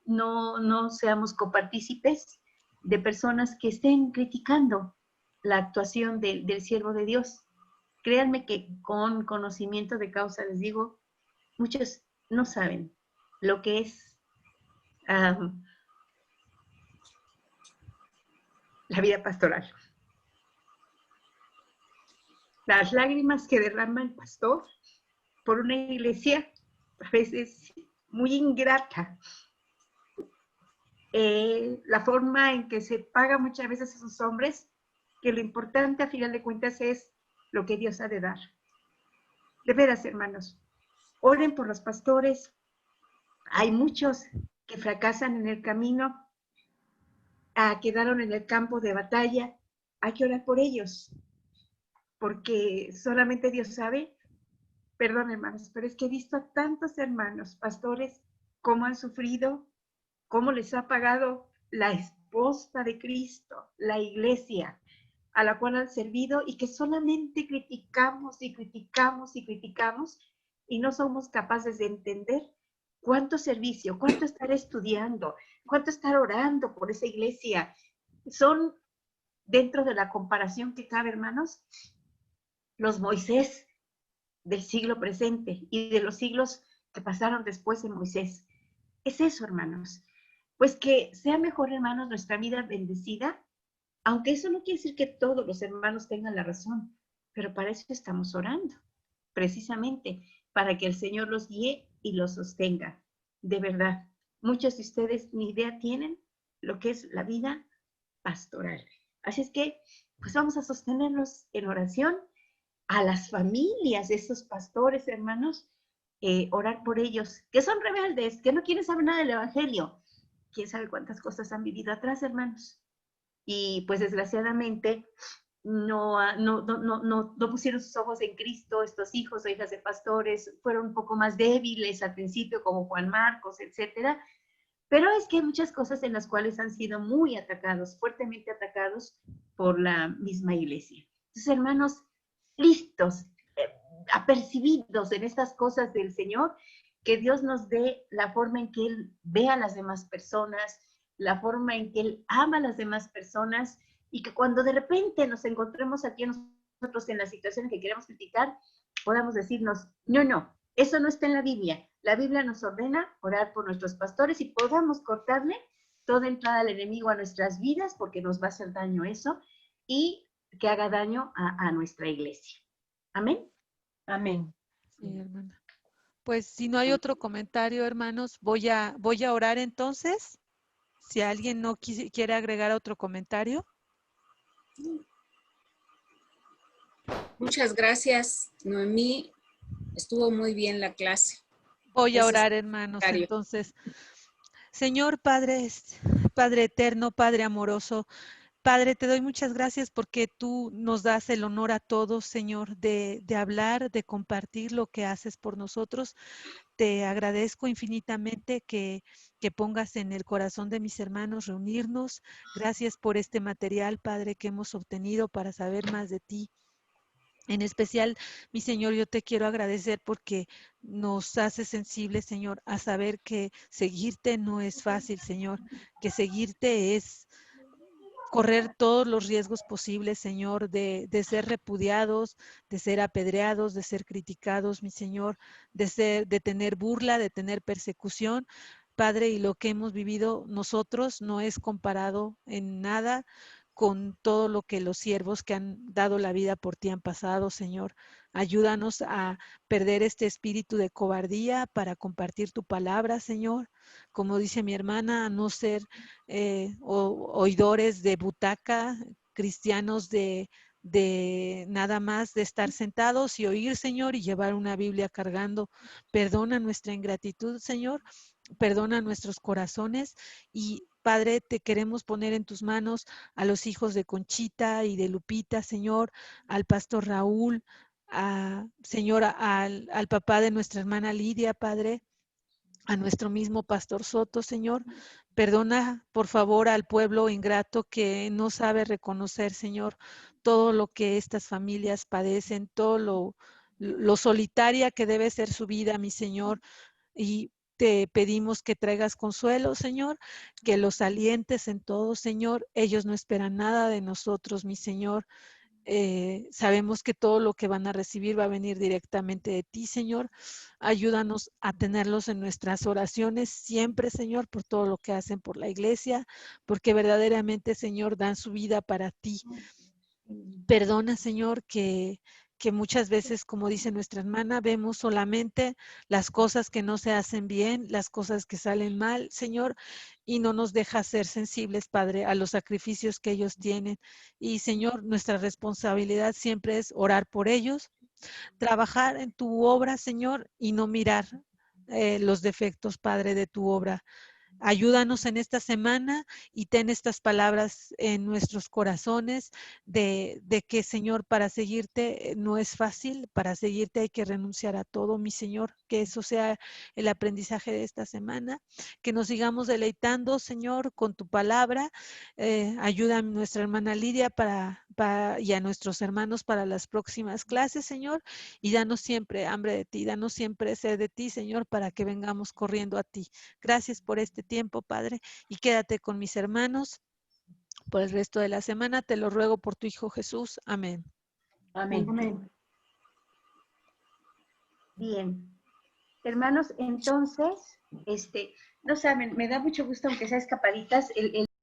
seamos copartícipes de personas que estén criticando la actuación del siervo de Dios. Créanme que con conocimiento de causa les digo, muchos no saben lo que es la vida pastoral. Las lágrimas que derrama el pastor por una iglesia a veces muy ingrata. La forma en que se paga muchas veces a esos hombres, que lo importante a final de cuentas es lo que Dios ha de dar. De veras, hermanos, oren por los pastores. Hay muchos que fracasan en el camino, quedaron en el campo de batalla. Hay que orar por ellos, porque solamente Dios sabe. Perdón, hermanos, pero es que he visto a tantos hermanos, pastores, cómo han sufrido, cómo les ha pagado la esposa de Cristo, la iglesia, a la cual han servido y que solamente criticamos y criticamos y criticamos y no somos capaces de entender cuánto servicio, cuánto estar estudiando, cuánto estar orando por esa iglesia. Son, dentro de la comparación que cabe, hermanos, los Moisés del siglo presente y de los siglos que pasaron después de Moisés. Es eso, hermanos. Pues que sea mejor, hermanos, nuestra vida bendecida, aunque eso no quiere decir que todos los hermanos tengan la razón, pero para eso estamos orando, precisamente para que el Señor los guíe y los sostenga. De verdad, muchos de ustedes ni idea tienen lo que es la vida pastoral. Así es que, pues vamos a sostenerlos en oración, a las familias de esos pastores, hermanos, orar por ellos, que son rebeldes, que no quieren saber nada del Evangelio. Quién sabe cuántas cosas han vivido atrás, hermanos. Y pues desgraciadamente no pusieron sus ojos en Cristo. Estos hijos o hijas de pastores fueron un poco más débiles al principio, como Juan Marcos, etcétera. Pero es que hay muchas cosas en las cuales han sido muy atacados, fuertemente atacados por la misma iglesia. Entonces, hermanos, listos, apercibidos en estas cosas del Señor, que Dios nos dé la forma en que Él ve a las demás personas, la forma en que Él ama a las demás personas, y que cuando de repente nos encontremos aquí nosotros en la situación que queremos criticar, podamos decirnos, no, eso no está en la Biblia. La Biblia nos ordena orar por nuestros pastores y podamos cortarle toda entrada al enemigo a nuestras vidas, porque nos va a hacer daño eso, y que haga daño a nuestra iglesia. Amén. Amén. Sí, hermana. Pues si no hay otro comentario, hermanos, voy a orar entonces. Si alguien no quiere agregar otro comentario. Muchas gracias, Noemí. Estuvo muy bien la clase. Voy a orar, hermanos, entonces. Señor Padre eterno, Padre amoroso, Padre, te doy muchas gracias porque tú nos das el honor a todos, Señor, de hablar, de compartir lo que haces por nosotros. Te agradezco infinitamente que pongas en el corazón de mis hermanos reunirnos. Gracias por este material, Padre, que hemos obtenido para saber más de ti. En especial, mi Señor, yo te quiero agradecer porque nos hace sensibles, Señor, a saber que seguirte no es fácil, Señor, que seguirte es correr todos los riesgos posibles, Señor, de ser repudiados, de ser apedreados, de ser criticados, mi Señor, de tener burla, de tener persecución. Padre, y lo que hemos vivido nosotros no es comparado en nada con todo lo que los siervos que han dado la vida por ti han pasado, Señor. Ayúdanos a perder este espíritu de cobardía para compartir tu palabra, Señor. Como dice mi hermana, a no ser oidores de butaca, cristianos de nada más de estar sentados y oír, Señor, y llevar una Biblia cargando. Perdona nuestra ingratitud, Señor. Perdona nuestros corazones y Padre, te queremos poner en tus manos a los hijos de Conchita y de Lupita, Señor, al pastor Raúl, Señor, al papá de nuestra hermana Lidia, Padre, a nuestro mismo pastor Soto, Señor. Perdona, por favor, al pueblo ingrato que no sabe reconocer, Señor, todo lo que estas familias padecen, todo lo solitaria que debe ser su vida, mi Señor, y te pedimos que traigas consuelo, Señor, que los alientes en todo, Señor. Ellos no esperan nada de nosotros, mi Señor. Sabemos que todo lo que van a recibir va a venir directamente de ti, Señor. Ayúdanos a tenerlos en nuestras oraciones siempre, Señor, por todo lo que hacen por la iglesia, porque verdaderamente, Señor, dan su vida para ti. Perdona, Señor, que muchas veces, como dice nuestra hermana, vemos solamente las cosas que no se hacen bien, las cosas que salen mal, Señor, y no nos deja ser sensibles, Padre, a los sacrificios que ellos tienen. Y, Señor, nuestra responsabilidad siempre es orar por ellos, trabajar en tu obra, Señor, y no mirar los defectos, Padre, de tu obra. Ayúdanos en esta semana y ten estas palabras en nuestros corazones de que, Señor, para seguirte no es fácil, para seguirte hay que renunciar a todo, mi Señor, que eso sea el aprendizaje de esta semana, que nos sigamos deleitando, Señor, con tu palabra. Ayuda a nuestra hermana Lidia y a nuestros hermanos para las próximas clases, Señor, y danos siempre hambre de ti, danos siempre sed de ti, Señor, para que vengamos corriendo a ti. Gracias por este tiempo, Padre, y quédate con mis hermanos por el resto de la semana. Te lo ruego por tu Hijo Jesús. Amén. Amén. Amén. Bien. Hermanos, entonces, no saben, me da mucho gusto, aunque sea escapaditas, el